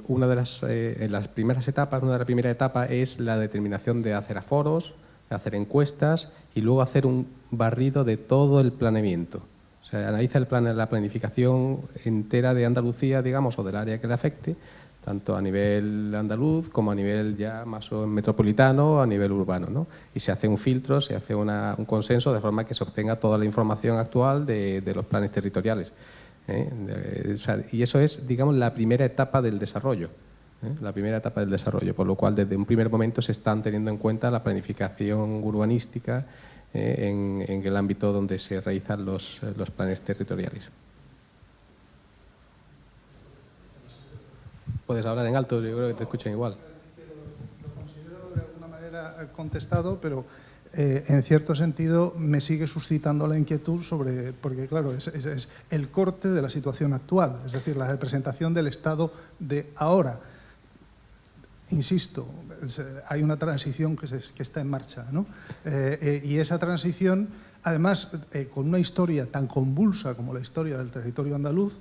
una de las primeras etapas, una de las primeras etapas es la determinación de hacer aforos, de hacer encuestas y luego hacer un barrido de todo el planeamiento. O sea, analiza la planificación entera de Andalucía, digamos, o del área que le afecte, tanto a nivel andaluz como a nivel ya más metropolitano, a nivel urbano, ¿no? Y se hace un filtro, se hace un consenso de forma que se obtenga toda la información actual de los planes territoriales. Y eso es, digamos, la primera etapa del desarrollo. La primera etapa del desarrollo, por lo cual desde un primer momento se están teniendo en cuenta la planificación urbanística en el ámbito donde se realizan los planes territoriales. Puedes hablar en alto, yo creo que te escuchan igual. Lo considero de alguna manera contestado, pero en cierto sentido me sigue suscitando la inquietud porque claro, es el corte de la situación actual, es decir, la representación del Estado de ahora. Insisto, hay una transición que está en marcha, ¿no? Y esa transición, además, con una historia tan convulsa como la historia del territorio andaluz,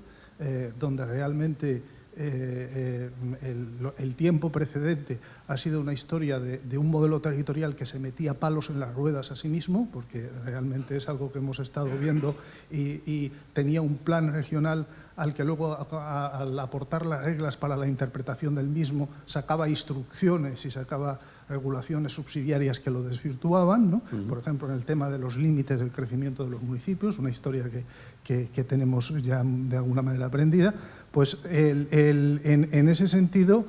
donde realmente el tiempo precedente ha sido una historia de un modelo territorial que se metía palos en las ruedas a sí mismo, porque realmente es algo que hemos estado viendo, y tenía un plan regional al que luego, al aportar las reglas para la interpretación del mismo, sacaba instrucciones y sacaba regulaciones subsidiarias que lo desvirtuaban, ¿no? Por ejemplo, en el tema de los límites del crecimiento de los municipios, una historia que tenemos ya de alguna manera aprendida. Pues en ese sentido,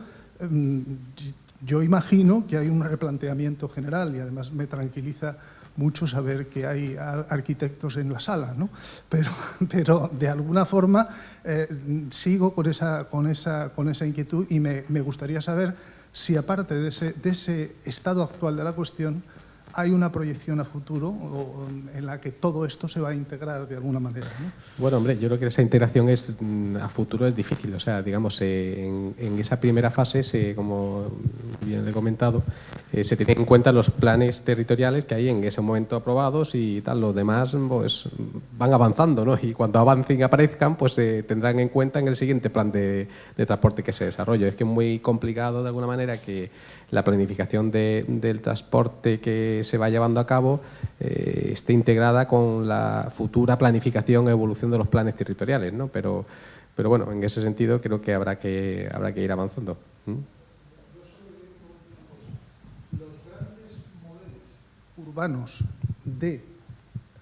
yo imagino que hay un replanteamiento general y además me tranquiliza mucho saber que hay arquitectos en la sala, ¿no? Pero de alguna forma sigo con esa inquietud y me gustaría saber si aparte de ese estado actual de la cuestión hay una proyección a futuro en la que todo esto se va a integrar de alguna manera, ¿no? Bueno, hombre, yo creo que esa integración a futuro es difícil. O sea, digamos, en esa primera fase, como bien le he comentado, se tienen en cuenta los planes territoriales que hay en ese momento aprobados y tal. Los demás pues van avanzando, ¿no? Y cuando avancen y aparezcan, pues se tendrán en cuenta en el siguiente plan de transporte que se desarrolle. Es que es muy complicado de alguna manera que la planificación del transporte que se va llevando a cabo esté integrada con la futura planificación e evolución de los planes territoriales, ¿no? Pero bueno, en ese sentido creo que habrá que ir avanzando. Los grandes modelos urbanos de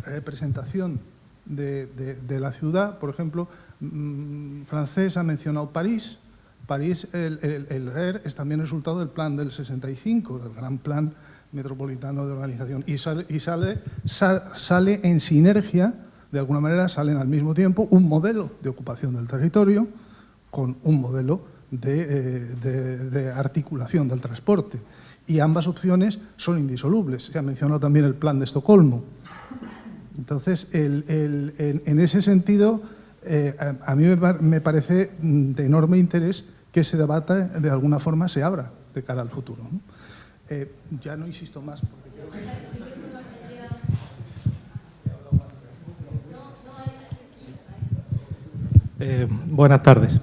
representación de la ciudad, por ejemplo, Francés ha mencionado París. París, el RER, es también resultado del plan del 65, del gran plan metropolitano de organización, y sale en sinergia, de alguna manera salen al mismo tiempo un modelo de ocupación del territorio con un modelo de articulación del transporte, y ambas opciones son indisolubles. Se ha mencionado también el plan de Estocolmo. Entonces, en ese sentido, a mí me parece de enorme interés que ese debate de alguna forma se abra de cara al futuro, ¿no? Ya no insisto más porque creo que... buenas tardes.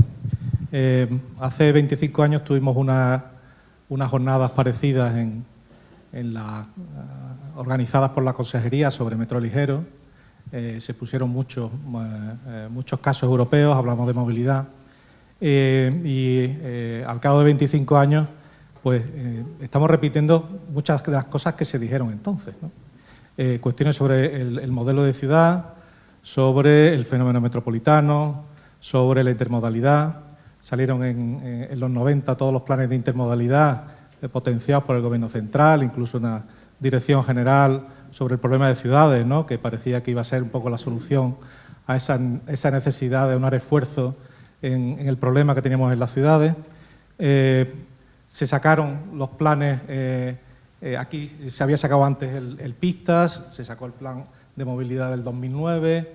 Hace 25 años tuvimos unas jornadas parecidas organizadas por la Consejería sobre metro ligero, se pusieron muchos casos europeos, hablamos de movilidad, y al cabo de 25 años pues estamos repitiendo muchas de las cosas que se dijeron entonces, ¿no? Cuestiones sobre el modelo de ciudad, sobre el fenómeno metropolitano, sobre la intermodalidad. Salieron en los 90 todos los planes de intermodalidad potenciados por el Gobierno central, incluso una dirección general sobre el problema de ciudades, ¿no?, que parecía que iba a ser un poco la solución a esa necesidad de unar esfuerzo en el problema que teníamos en las ciudades. Se sacaron los planes, aquí se había sacado antes el Pistas, se sacó el plan de movilidad del 2009,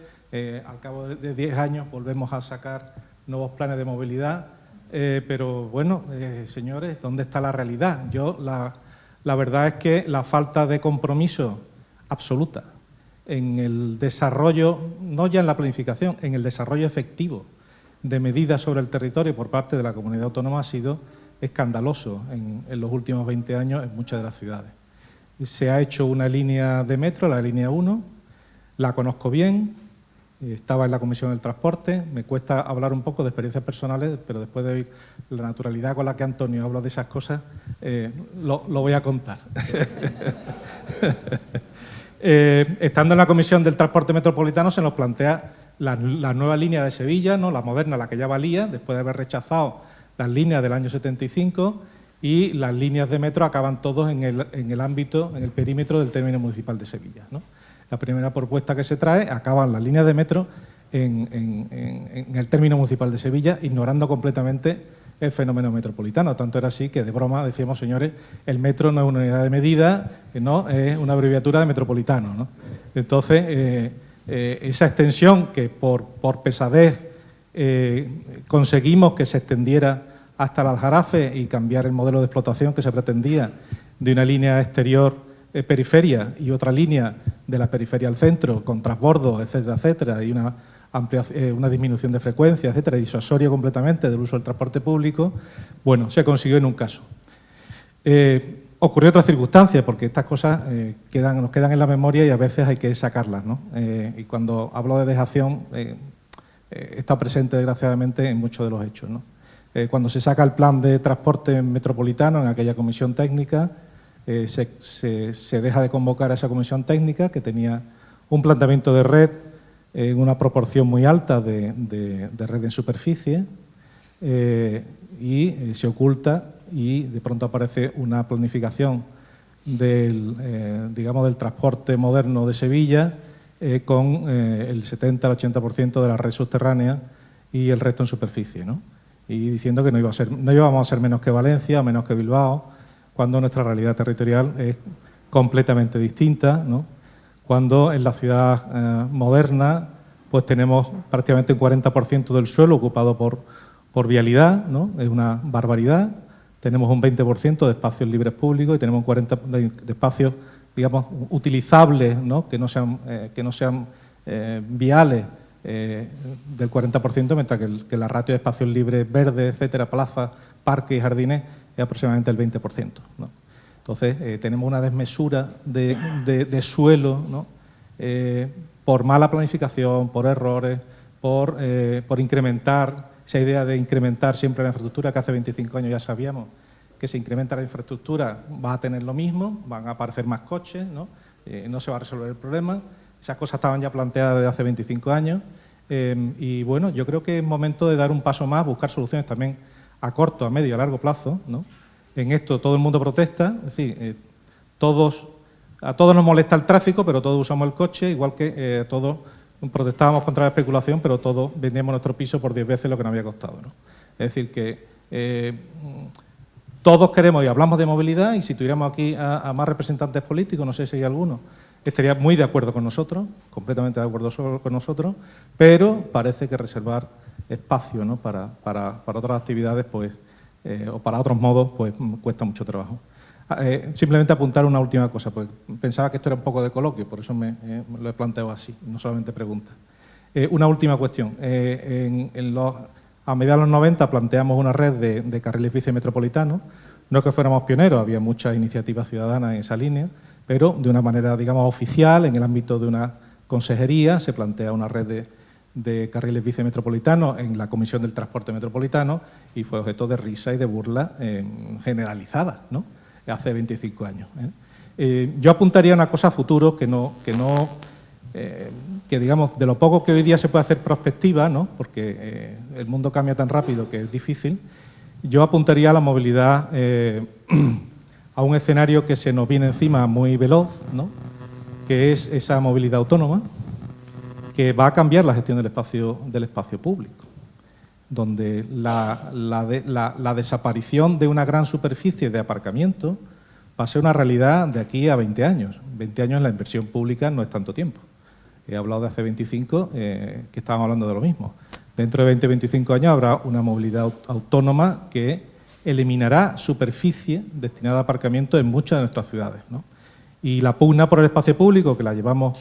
al cabo de 10 años volvemos a sacar nuevos planes de movilidad, pero bueno, señores, ¿dónde está la realidad? La verdad es que la falta de compromiso absoluta en el desarrollo, no ya en la planificación, en el desarrollo efectivo de medidas sobre el territorio por parte de la comunidad autónoma ha sido escandaloso en los últimos 20 años en muchas de las ciudades. Se ha hecho una línea de metro, la línea 1, la conozco bien, estaba en la Comisión del Transporte, me cuesta hablar un poco de experiencias personales, pero después de oír la naturalidad con la que Antonio habla de esas cosas, lo voy a contar. Estando en la Comisión del Transporte Metropolitano se nos plantea la nueva línea de Sevilla, ¿no?, la moderna, la que ya valía, después de haber rechazado las líneas del año 75, y las líneas de metro acaban todos en el ámbito, en el perímetro del término municipal de Sevilla, ¿no? La primera propuesta que se trae, acaban las líneas de metro en el término municipal de Sevilla, ignorando completamente el fenómeno metropolitano. Tanto era así que de broma decíamos, señores, el metro no es una unidad de medida, no es una abreviatura de metropolitano, ¿no? Entonces, esa extensión que por pesadez conseguimos que se extendiera hasta el Aljarafe y cambiar el modelo de explotación que se pretendía de una línea exterior periferia y otra línea de la periferia al centro con transbordos, etcétera, etcétera, y una disminución de frecuencia, etcétera, disuasoria completamente del uso del transporte público, bueno, se consiguió en un caso. Ocurrió otra circunstancia, porque estas cosas nos quedan en la memoria y a veces hay que sacarlas, ¿no? Y cuando hablo de dejación, está presente desgraciadamente en muchos de los hechos, ¿no? Cuando se saca el plan de transporte metropolitano en aquella comisión técnica, se deja de convocar a esa comisión técnica que tenía un planteamiento de red en una proporción muy alta de red en superficie, y se oculta y de pronto aparece una planificación del transporte moderno de Sevilla con el 70 al 80% de la red subterránea y el resto en superficie, ¿no? Y diciendo que no íbamos a ser menos que Valencia, menos que Bilbao, cuando nuestra realidad territorial es completamente distinta, ¿no? Cuando en la ciudad moderna pues tenemos prácticamente un 40% del suelo ocupado por vialidad, ¿no? Es una barbaridad. Tenemos un 20% de espacios libres públicos y tenemos un 40% de espacios, digamos, utilizables, ¿no?, que no sean viales, del 40%, mientras que la ratio de espacios libres verdes, etcétera, plazas, parques y jardines es aproximadamente el 20%, ¿no? Entonces, tenemos una desmesura de suelo, ¿no?, por mala planificación, por errores, por incrementar, esa idea de incrementar siempre la infraestructura, que hace 25 años ya sabíamos que si incrementa la infraestructura va a tener lo mismo, van a aparecer más coches, ¿no? No se va a resolver el problema. Esas cosas estaban ya planteadas desde hace 25 años y bueno, yo creo que es momento de dar un paso más, buscar soluciones también a corto, a medio y a largo plazo, ¿no? En esto todo el mundo protesta, es decir, a todos nos molesta el tráfico, pero todos usamos el coche, igual que todos protestábamos contra la especulación, pero todos vendíamos nuestro piso por 10 veces lo que nos había costado, ¿no? Es decir, que todos queremos y hablamos de movilidad, y si tuviéramos aquí a más representantes políticos, no sé si hay alguno, estaría muy de acuerdo con nosotros, completamente de acuerdo con nosotros, pero parece que reservar espacio, ¿no?, para otras actividades, pues, o para otros modos, pues cuesta mucho trabajo. Simplemente apuntar una última cosa, pues pensaba que esto era un poco de coloquio, por eso me lo he planteado así, no solamente preguntas. Una última cuestión. A mediados de los 90 planteamos una red de carriles bici metropolitanos. No es que fuéramos pioneros, había muchas iniciativas ciudadanas en esa línea, pero de una manera, digamos, oficial, en el ámbito de consejería, se plantea una red de carriles bici metropolitanos en la Comisión del Transporte Metropolitano y fue objeto de risa y de burla generalizada, ¿no?, hace 25 años. Yo apuntaría a una cosa a futuro que digamos, de lo poco que hoy día se puede hacer prospectiva, ¿no?, porque el mundo cambia tan rápido que es difícil. Yo apuntaría a la movilidad a un escenario que se nos viene encima muy veloz, ¿no?, que es esa movilidad autónoma, que va a cambiar la gestión del espacio público, donde la desaparición de una gran superficie de aparcamiento va a ser una realidad de aquí a 20 años. 20 años en la inversión pública no es tanto tiempo. He hablado de hace 25, que estábamos hablando de lo mismo. Dentro de 20 o 25 años habrá una movilidad autónoma que eliminará superficie destinada a aparcamiento en muchas de nuestras ciudades, ¿no? Y la pugna por el espacio público, que la llevamos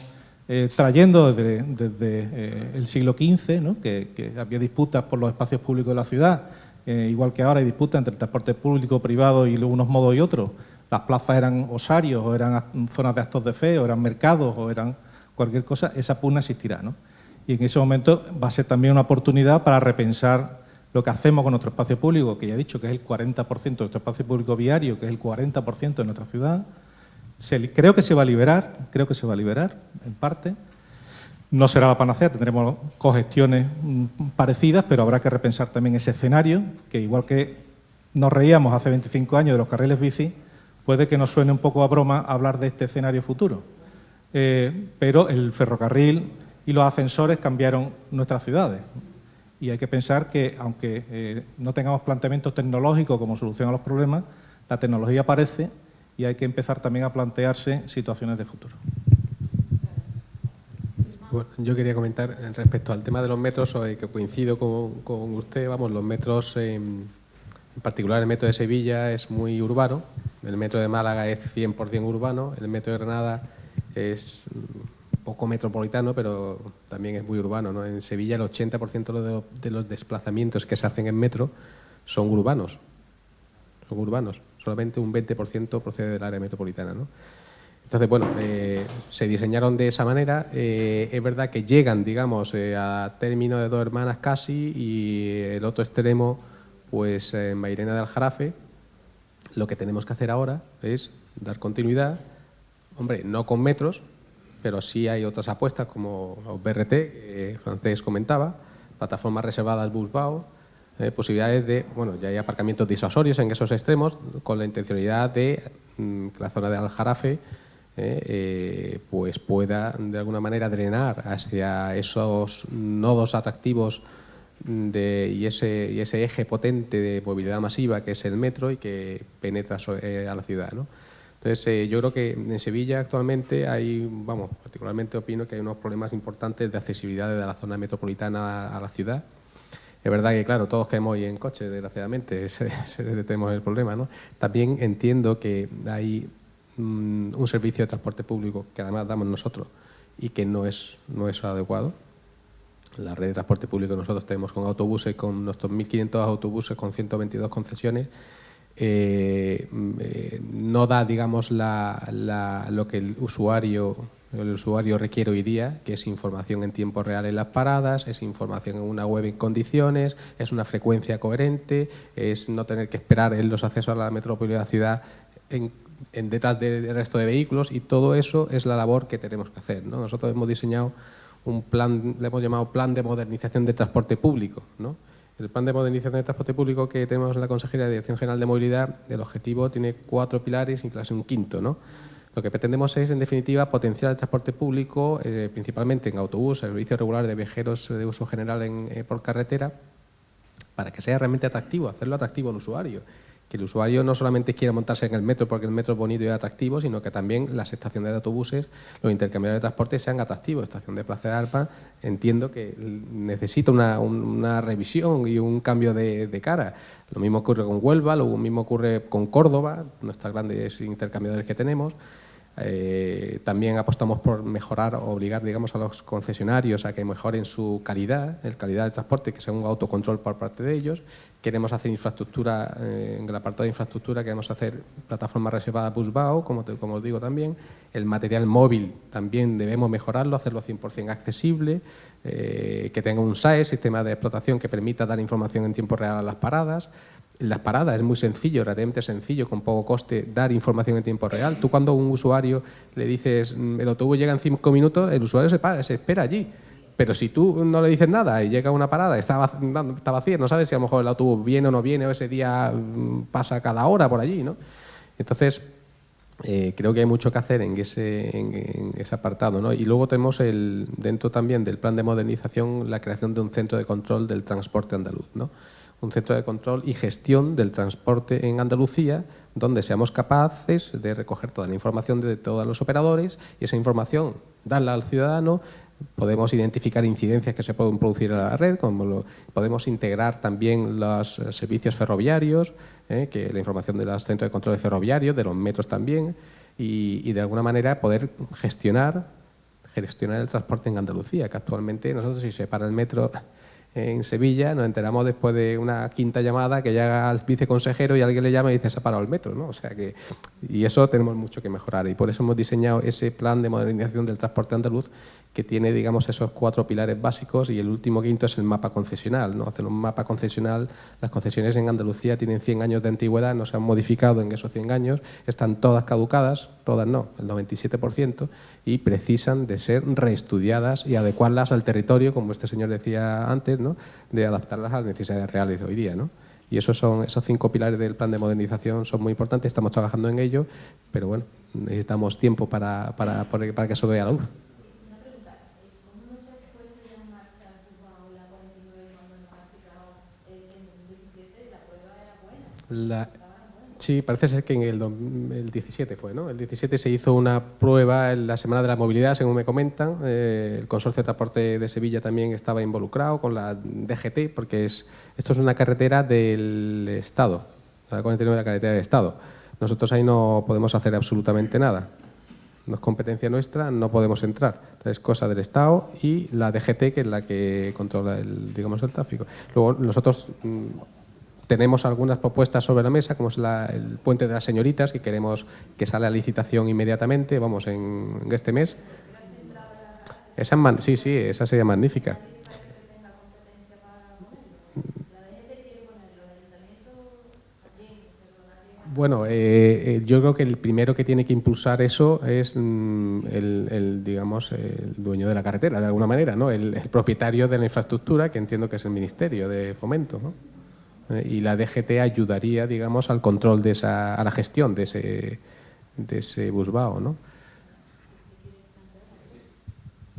trayendo desde el siglo XV, ¿no?, que había disputas por los espacios públicos de la ciudad, igual que ahora hay disputas entre el transporte público, privado y unos modos y otros. Las plazas eran osarios, o eran zonas de actos de fe, o eran mercados, o eran cualquier cosa, esa pugna existirá, ¿no? Y en ese momento va a ser también una oportunidad para repensar lo que hacemos con nuestro espacio público, que ya he dicho que es el 40% de nuestro espacio público viario, que es el 40% de nuestra ciudad. Creo que se va a liberar, en parte. No será la panacea, tendremos cogestiones parecidas, pero habrá que repensar también ese escenario, que igual que nos reíamos hace 25 años de los carriles bici, puede que nos suene un poco a broma hablar de este escenario futuro. Pero el ferrocarril y los ascensores cambiaron nuestras ciudades. Y hay que pensar que, aunque no tengamos planteamientos tecnológicos como solución a los problemas, la tecnología aparece y hay que empezar también a plantearse situaciones de futuro. Bueno, yo quería comentar respecto al tema de los metros, que coincido con usted. Vamos, los metros, en particular el metro de Sevilla es muy urbano, el metro de Málaga es 100% urbano, el metro de Granada es poco metropolitano, pero también es muy urbano, ¿no? En Sevilla el 80% de los desplazamientos que se hacen en metro son urbanos. Solamente un 20% procede del área metropolitana, ¿no? Entonces, bueno, se diseñaron de esa manera. Es verdad que llegan, digamos, a término de Dos Hermanas casi, y el otro extremo, pues en Mairena de Aljarafe. Lo que tenemos que hacer ahora es dar continuidad, hombre, no con metros, pero sí hay otras apuestas como los BRT, que Francés comentaba, plataformas reservadas Busbao, posibilidades de, bueno, ya hay aparcamientos disuasorios en esos extremos, con la intencionalidad de que la zona de Aljarafe pues pueda de alguna manera drenar hacia esos nodos atractivos y ese eje potente de movilidad masiva que es el metro y que penetra a la ciudad, ¿no? Entonces, yo creo que en Sevilla actualmente hay, vamos, particularmente opino que hay unos problemas importantes de accesibilidad de la zona metropolitana a la ciudad. Es verdad que, claro, todos caemos hoy en coche, desgraciadamente, ese tenemos el problema, ¿no? También entiendo que hay un servicio de transporte público que además damos nosotros y que no es adecuado. La red de transporte público nosotros tenemos con autobuses, con nuestros 1.500 autobuses, con 122 concesiones, no da, digamos, lo que el usuario requiere hoy día, que es información en tiempo real en las paradas, es información en una web en condiciones, es una frecuencia coherente, es no tener que esperar en los accesos a la metrópoli de la ciudad detrás del resto de vehículos, y todo eso es la labor que tenemos que hacer, ¿no? Nosotros hemos diseñado un plan, le hemos llamado Plan de Modernización del Transporte Público, ¿no? El Plan de Modernización del Transporte Público que tenemos en la Consejería de Dirección General de Movilidad, el objetivo tiene 4 pilares, incluso un quinto, ¿no? Lo que pretendemos es, en definitiva, potenciar el transporte público, principalmente en autobús, servicio regular de viajeros de uso general por carretera, para que sea realmente atractivo, hacerlo atractivo al usuario. Que el usuario no solamente quiera montarse en el metro porque el metro es bonito y atractivo, sino que también las estaciones de autobuses, los intercambiadores de transporte sean atractivos. Estación de Plaza de Arpa entiendo que necesita una revisión y un cambio de cara. Lo mismo ocurre con Huelva, lo mismo ocurre con Córdoba, nuestros grandes intercambiadores que tenemos. También apostamos por mejorar, obligar, digamos, a los concesionarios a que mejoren su calidad, el calidad del transporte, que sea un autocontrol por parte de ellos. Queremos hacer infraestructura, en el apartado de infraestructura queremos hacer plataformas reservadas Busbao, como os digo también. El material móvil también debemos mejorarlo, hacerlo 100% accesible, que tenga un SAE, sistema de explotación, que permita dar información en tiempo real a las paradas. Las paradas es muy sencillo, relativamente sencillo, con poco coste, dar información en tiempo real. Tú cuando a un usuario le dices el autobús llega en 5 minutos, el usuario se espera allí. Pero si tú no le dices nada y llega una parada, está vacía, no sabes si a lo mejor el autobús viene o no viene, o ese día pasa cada hora por allí, ¿no? Entonces, creo que hay mucho que hacer en ese apartado, ¿no? Y luego tenemos dentro también del plan de modernización la creación de un centro de control del transporte andaluz, ¿no? Un centro de control y gestión del transporte en Andalucía, donde seamos capaces de recoger toda la información de todos los operadores y esa información darla al ciudadano. Podemos identificar incidencias que se pueden producir en la red, podemos integrar también los servicios ferroviarios, que la información de los centros de control ferroviarios, de los metros también, y de alguna manera poder gestionar el transporte en Andalucía, que actualmente nosotros, si se para el metro en Sevilla, nos enteramos después de una quinta llamada que llega al viceconsejero y alguien le llama y dice se ha parado el metro, ¿no? O sea que, y eso tenemos mucho que mejorar, y por eso hemos diseñado ese plan de modernización del transporte andaluz, que tiene, digamos, esos 4 pilares básicos, y el último quinto es el mapa concesional, ¿no? Hacer un mapa concesional. Las concesiones en Andalucía tienen 100 años de antigüedad, no se han modificado en esos 100 años, están todas caducadas, todas no, el 97%, y precisan de ser reestudiadas y adecuarlas al territorio, como este señor decía antes, ¿no? De adaptarlas a las necesidades reales de hoy día, ¿no? Y esos 5 pilares del plan de modernización son muy importantes, estamos trabajando en ello, pero bueno, necesitamos tiempo para que eso vea la luz. Sí, parece ser que en el 17 fue, ¿no? El 17 se hizo una prueba en la Semana de la Movilidad, según me comentan. El Consorcio de Transporte de Sevilla también estaba involucrado con la DGT, porque esto es una carretera del Estado, la 49 de la carretera del Estado. Nosotros ahí no podemos hacer absolutamente nada. No es competencia nuestra, no podemos entrar. Es cosa del Estado y la DGT, que es la que controla el tráfico. Luego nosotros tenemos algunas propuestas sobre la mesa, como es el Puente de las Señoritas, que queremos que salga a licitación inmediatamente, vamos, en este mes. Sí, esa sería magnífica. Bueno, yo creo que el primero que tiene que impulsar eso es el dueño de la carretera, de alguna manera, ¿no? El propietario de la infraestructura, que entiendo que es el Ministerio de Fomento, ¿no? Y la DGT ayudaría, digamos, al control a la gestión de ese Busbao, ¿no?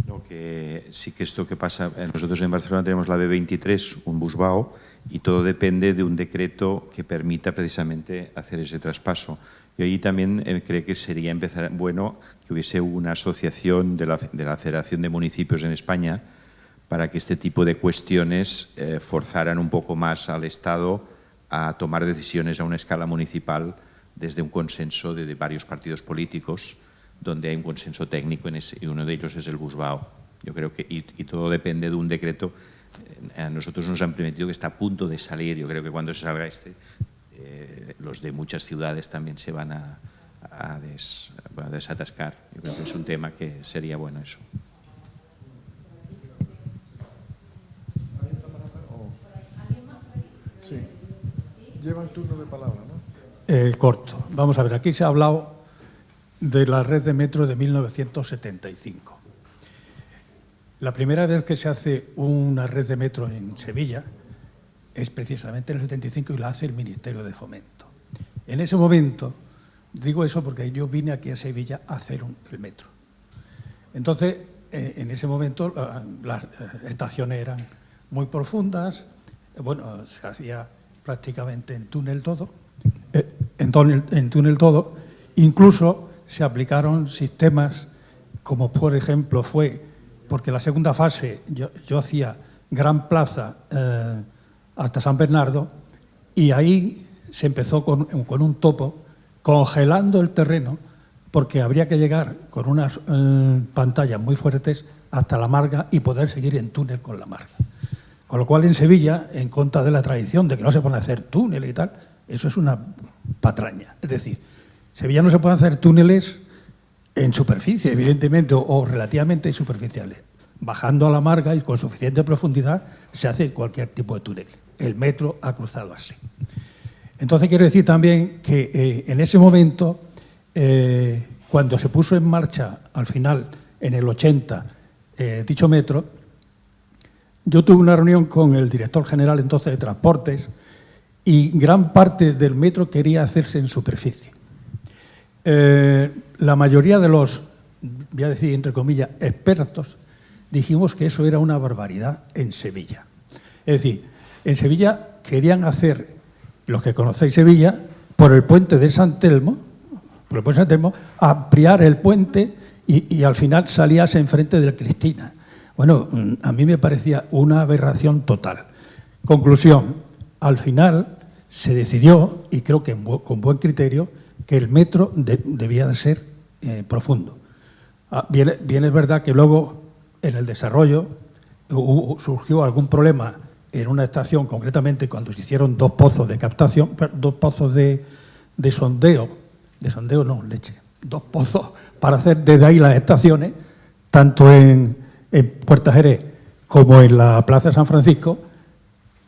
No, que sí que esto que pasa, nosotros en Barcelona tenemos la B23, un Busbao, y todo depende de un decreto que permita precisamente hacer ese traspaso. Y ahí también creo que sería bueno que hubiese una asociación de la Federación de Municipios en España, para que este tipo de cuestiones forzaran un poco más al Estado a tomar decisiones a una escala municipal desde un consenso de varios partidos políticos, donde hay un consenso técnico y uno de ellos es el Busbao. Yo creo que y todo depende de un decreto. A nosotros nos han prometido que está a punto de salir. Yo creo que cuando se salga los de muchas ciudades también se van a desatascar. Yo creo que es un tema que sería bueno eso. Sí. Lleva el turno de palabra, ¿no? Corto. Vamos a ver, aquí se ha hablado de la red de metro de 1975. La primera vez que se hace una red de metro en Sevilla es precisamente en el 75 y la hace el Ministerio de Fomento. En ese momento, digo eso porque yo vine aquí a Sevilla a hacer el metro. Entonces, en ese momento las estaciones eran muy profundas, bueno, se hacía prácticamente en túnel todo, incluso se aplicaron sistemas como, por ejemplo, porque la segunda fase yo hacía Gran Plaza hasta San Bernardo, y ahí se empezó con un topo, congelando el terreno porque habría que llegar con unas pantallas muy fuertes hasta la Marga y poder seguir en túnel con la Marga. Con lo cual, en Sevilla, en contra de la tradición de que no se pueden hacer túneles y tal, eso es una patraña. Es decir, en Sevilla no se pueden hacer túneles en superficie, evidentemente, o relativamente superficiales. Bajando a la Marga y con suficiente profundidad se hace cualquier tipo de túnel. El metro ha cruzado así. Entonces, quiero decir también que en ese momento, cuando se puso en marcha, al final, en el 80, dicho metro, yo tuve una reunión con el director general entonces de Transportes y gran parte del metro quería hacerse en superficie. La mayoría de los, voy a decir entre comillas, expertos, dijimos que eso era una barbaridad en Sevilla. Es decir, en Sevilla querían hacer, los que conocéis Sevilla, por el puente de San Telmo, ampliar el puente y al final salías enfrente del Cristina. Bueno, a mí me parecía una aberración total. Conclusión, al final se decidió, y creo que con buen criterio, que el metro debía de ser profundo. Bien es verdad que luego en el desarrollo surgió algún problema en una estación, concretamente cuando se hicieron 2 pozos de captación, 2 pozos de sondeo, 2 pozos para hacer desde ahí las estaciones, tanto en Puerta Jerez como en la Plaza San Francisco,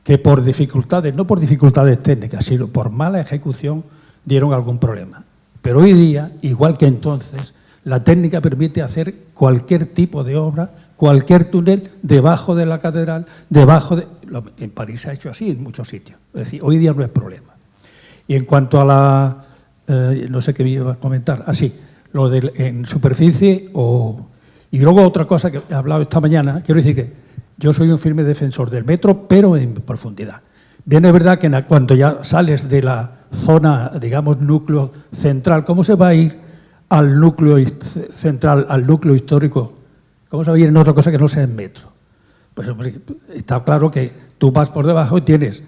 que por dificultades, no por dificultades técnicas, sino por mala ejecución, dieron algún problema. Pero hoy día, igual que entonces, la técnica permite hacer cualquier tipo de obra, cualquier túnel debajo de la catedral, en París se ha hecho así en muchos sitios. Es decir, hoy día no es problema. Y en cuanto a la, no sé qué me iba a comentar, lo de en superficie y luego otra cosa que he hablado esta mañana, quiero decir que yo soy un firme defensor del metro, pero en profundidad. Bien es verdad que cuando ya sales de la zona, digamos, núcleo central, ¿cómo se va a ir al núcleo central, al núcleo histórico? ¿Cómo se va a ir en otra cosa que no sea en metro? Pues está claro que tú vas por debajo y tienes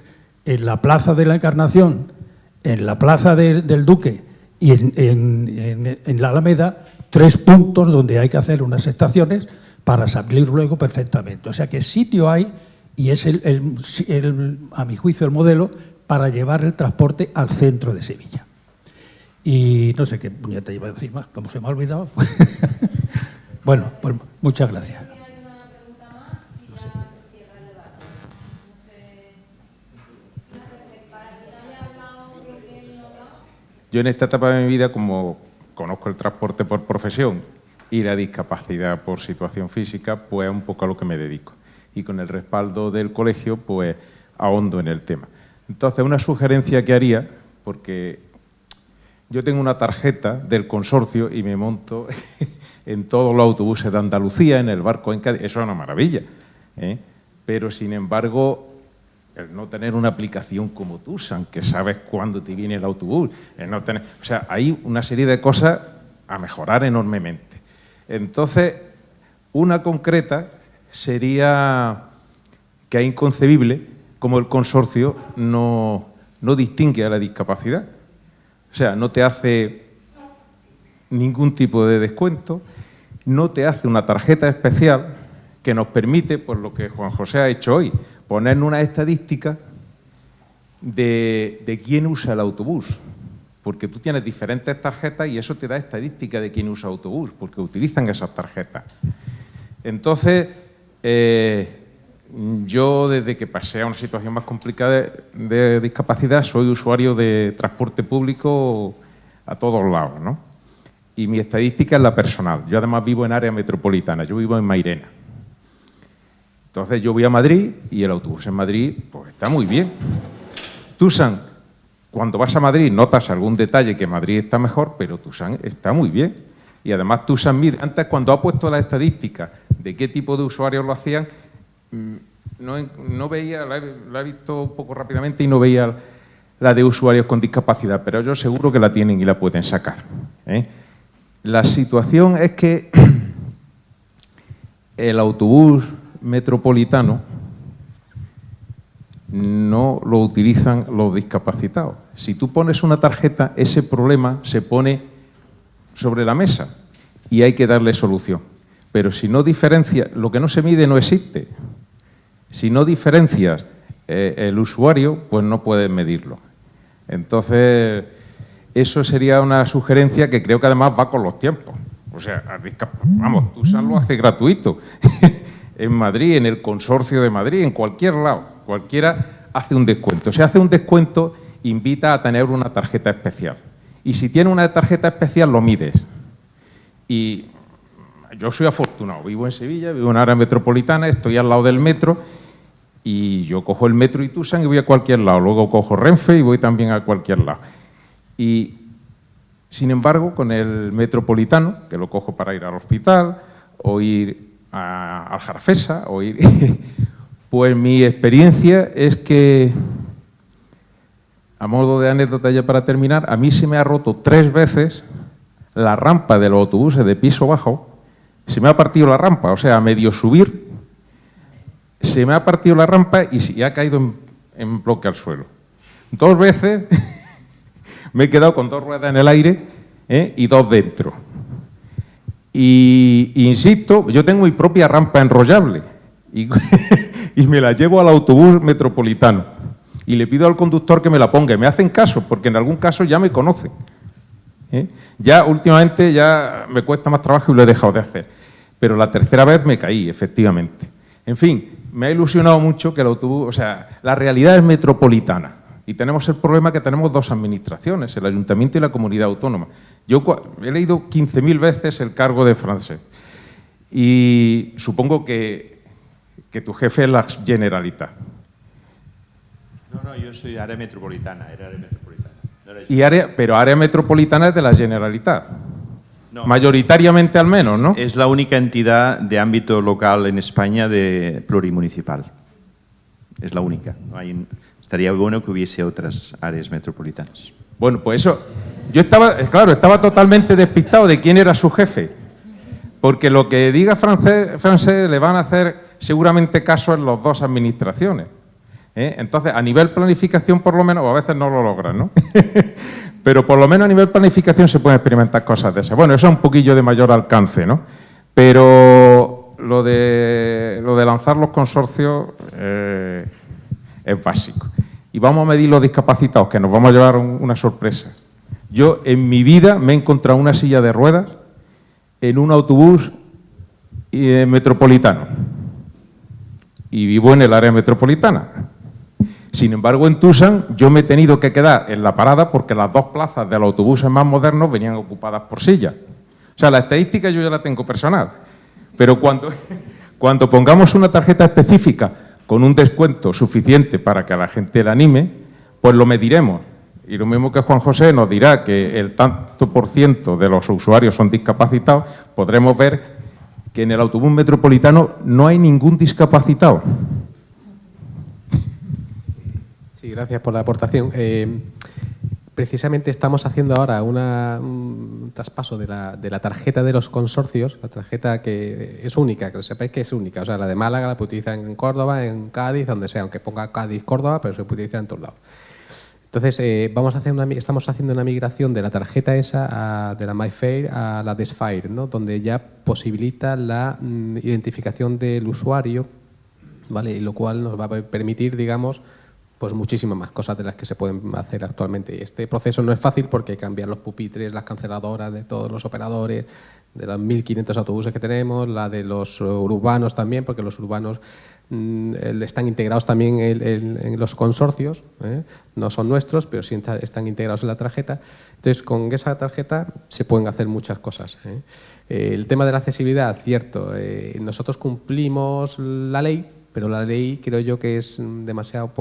en la Plaza de la Encarnación, en la Plaza del Duque y en la Alameda, 3 puntos donde hay que hacer unas estaciones para salir luego perfectamente. O sea que sitio hay y es a mi juicio el modelo para llevar el transporte al centro de Sevilla. Y no sé qué puñeta iba a decir más, como se me ha olvidado. Bueno, pues muchas gracias. Yo en esta etapa de mi vida, como conozco el transporte por profesión y la discapacidad por situación física, pues es un poco a lo que me dedico. Y con el respaldo del colegio, pues ahondo en el tema. Entonces, una sugerencia que haría, porque yo tengo una tarjeta del consorcio y me monto en todos los autobuses de Andalucía, en el barco en Cádiz, eso es una maravilla, ¿eh? Pero, sin embargo, el no tener una aplicación como TUSAN, que sabes cuándo te viene el autobús, o sea, hay una serie de cosas a mejorar enormemente. Entonces, una concreta sería que es inconcebible como el consorcio no distingue a la discapacidad. O sea, no te hace ningún tipo de descuento, no te hace una tarjeta especial que nos permite, por lo que Juan José ha hecho hoy, poner una estadística de quién usa el autobús. Porque tú tienes diferentes tarjetas y eso te da estadística de quién usa autobús, porque utilizan esas tarjetas. Entonces, yo desde que pasé a una situación más complicada de discapacidad, soy usuario de transporte público a todos lados, ¿no? Y mi estadística es la personal. Yo además vivo en área metropolitana, yo vivo en Mairena. Entonces yo voy a Madrid y el autobús en Madrid pues está muy bien. TUSAN, cuando vas a Madrid notas algún detalle que Madrid está mejor, pero TUSAN está muy bien. Y además TUSAN mide, antes cuando ha puesto las estadísticas de qué tipo de usuarios lo hacían, no veía, la he visto un poco rápidamente y no veía la de usuarios con discapacidad, pero yo seguro que la tienen y la pueden sacar, ¿eh? La situación es que el autobús metropolitano no lo utilizan los discapacitados. Si tú pones una tarjeta, ese problema se pone sobre la mesa y hay que darle solución. Pero si no diferencias, lo que no se mide no existe. Si no diferencias el usuario, pues no puedes medirlo. Entonces, eso sería una sugerencia que creo que además va con los tiempos. O sea, vamos, TUSAN lo hace gratuito. En Madrid, en el Consorcio de Madrid, en cualquier lado, cualquiera hace un descuento. Si hace un descuento, invita a tener una tarjeta especial. Y si tiene una tarjeta especial, lo mides. Y yo soy afortunado, vivo en Sevilla, vivo en área metropolitana, estoy al lado del metro y yo cojo el metro y TUSAN y voy a cualquier lado. Luego cojo Renfe y voy también a cualquier lado. Y, sin embargo, con el metropolitano, que lo cojo para ir al hospital o ir al Jarfesa, o ir, pues mi experiencia es que, a modo de anécdota ya para terminar, a mí se me ha roto 3 veces la rampa de los autobuses de piso bajo. Se me ha partido la rampa, o sea, a medio subir, se me ha partido la rampa y ha caído en bloque al suelo. 2 veces me he quedado con 2 ruedas en el aire y 2 dentro. Y insisto, yo tengo mi propia rampa enrollable y me la llevo al autobús metropolitano y le pido al conductor que me la ponga. Y me hacen caso, porque en algún caso ya me conocen. Ya últimamente ya me cuesta más trabajo y lo he dejado de hacer. Pero la 3ª vez me caí, efectivamente. En fin, me ha ilusionado mucho que el autobús, o sea, la realidad es metropolitana. Y tenemos el problema que tenemos 2 administraciones, el Ayuntamiento y la Comunidad Autónoma. Yo he leído 15.000 veces el cargo de Francesc y supongo que tu jefe es la Generalitat. No, yo soy área metropolitana, era área metropolitana. Pero área metropolitana es de la Generalitat. No, mayoritariamente al menos, ¿no? Es la única entidad de ámbito local en España de plurimunicipal. Es la única. No hay, estaría bueno que hubiese otras áreas metropolitanas. Bueno, pues eso... Yo estaba totalmente despistado de quién era su jefe, porque lo que diga Francesc le van a hacer seguramente caso en las 2 administraciones. Entonces, a nivel planificación, por lo menos, o a veces no lo logran, ¿no? Pero por lo menos a nivel planificación se pueden experimentar cosas de esas. Bueno, eso es un poquillo de mayor alcance, ¿no? Pero lo de lanzar los consorcios es básico. Y vamos a medir los discapacitados, que nos vamos a llevar una sorpresa. Yo en mi vida me he encontrado una silla de ruedas en un autobús metropolitano. Y vivo en el área metropolitana. Sin embargo, en TUSAN yo me he tenido que quedar en la parada porque las 2 plazas de los autobuses más modernos venían ocupadas por sillas. O sea, la estadística yo ya la tengo personal. Pero cuando pongamos una tarjeta específica con un descuento suficiente para que a la gente la anime, pues lo mediremos. Y lo mismo que Juan José nos dirá que el tanto % de los usuarios son discapacitados, podremos ver que en el autobús metropolitano no hay ningún discapacitado. Sí, gracias por la aportación. Precisamente estamos haciendo ahora un traspaso de la tarjeta de los consorcios, la tarjeta que es única, que sepáis que es única. O sea, la de Málaga la puede utilizar en Córdoba, en Cádiz, donde sea, aunque ponga Cádiz, Córdoba, pero se puede utilizar en todos lados. Entonces, estamos haciendo una migración de la tarjeta esa, de la MyFair a la Desfair, ¿no? Donde ya posibilita la identificación del usuario, ¿vale? Y lo cual nos va a permitir, digamos, pues muchísimas más cosas de las que se pueden hacer actualmente. Y este proceso no es fácil porque hay que cambiar los pupitres, las canceladoras de todos los operadores, de los 1.500 autobuses que tenemos, la de los urbanos también, porque los urbanos están integrados también en los consorcios, no son nuestros, pero sí están integrados en la tarjeta. Entonces, con esa tarjeta se pueden hacer muchas cosas. El tema de la accesibilidad, cierto, nosotros cumplimos la ley, pero la ley creo yo que es demasiado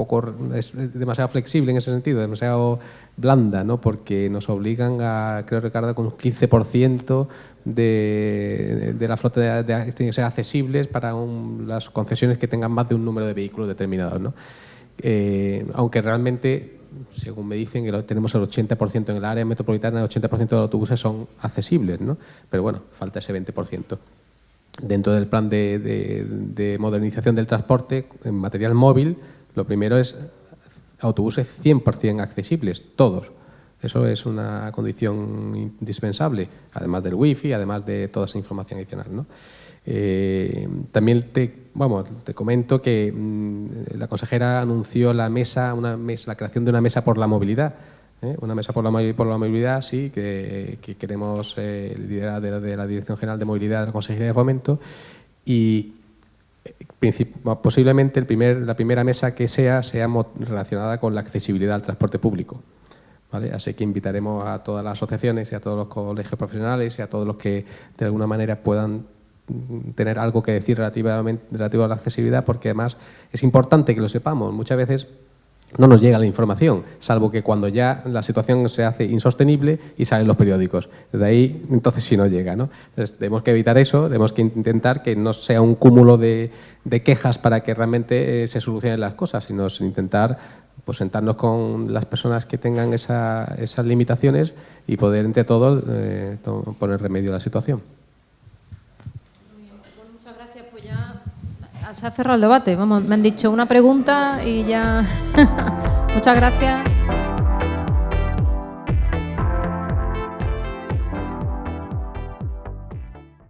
flexible en ese sentido, demasiado blanda, ¿no? Porque nos obligan a, creo Ricardo, con un 15% de la flota tienen que ser accesibles para las concesiones que tengan más de un número de vehículos determinados, ¿no? Aunque realmente, según me dicen, tenemos el 80% en el área metropolitana, el 80% de los autobuses son accesibles, ¿no? Pero bueno, falta ese 20%. Dentro del plan de modernización del transporte en material móvil, lo primero es autobuses 100% accesibles, todos. Es Eso es una condición indispensable, además del wifi, además de toda esa información adicional, ¿no? También te comento que la consejera anunció la creación de una mesa por la movilidad. Una mesa por la movilidad, sí, que queremos liderar de la Dirección General de Movilidad de la Consejería de Fomento, y posiblemente la primera mesa que sea relacionada con la accesibilidad al transporte público. ¿Vale? Así que invitaremos a todas las asociaciones y a todos los colegios profesionales y a todos los que de alguna manera puedan tener algo que decir relativo a la accesibilidad, porque además es importante que lo sepamos. Muchas veces no nos llega la información, salvo que cuando ya la situación se hace insostenible y salen los periódicos. Desde ahí, entonces sí nos llega, ¿no? Entonces, tenemos que evitar eso, tenemos que intentar que no sea un cúmulo de quejas para que realmente se solucionen las cosas, sino intentar pues sentarnos con las personas que tengan esas limitaciones y poder entre todos poner remedio a la situación. Muchas gracias, pues ya se ha cerrado el debate. Vamos, me han dicho una pregunta y ya. Muchas gracias.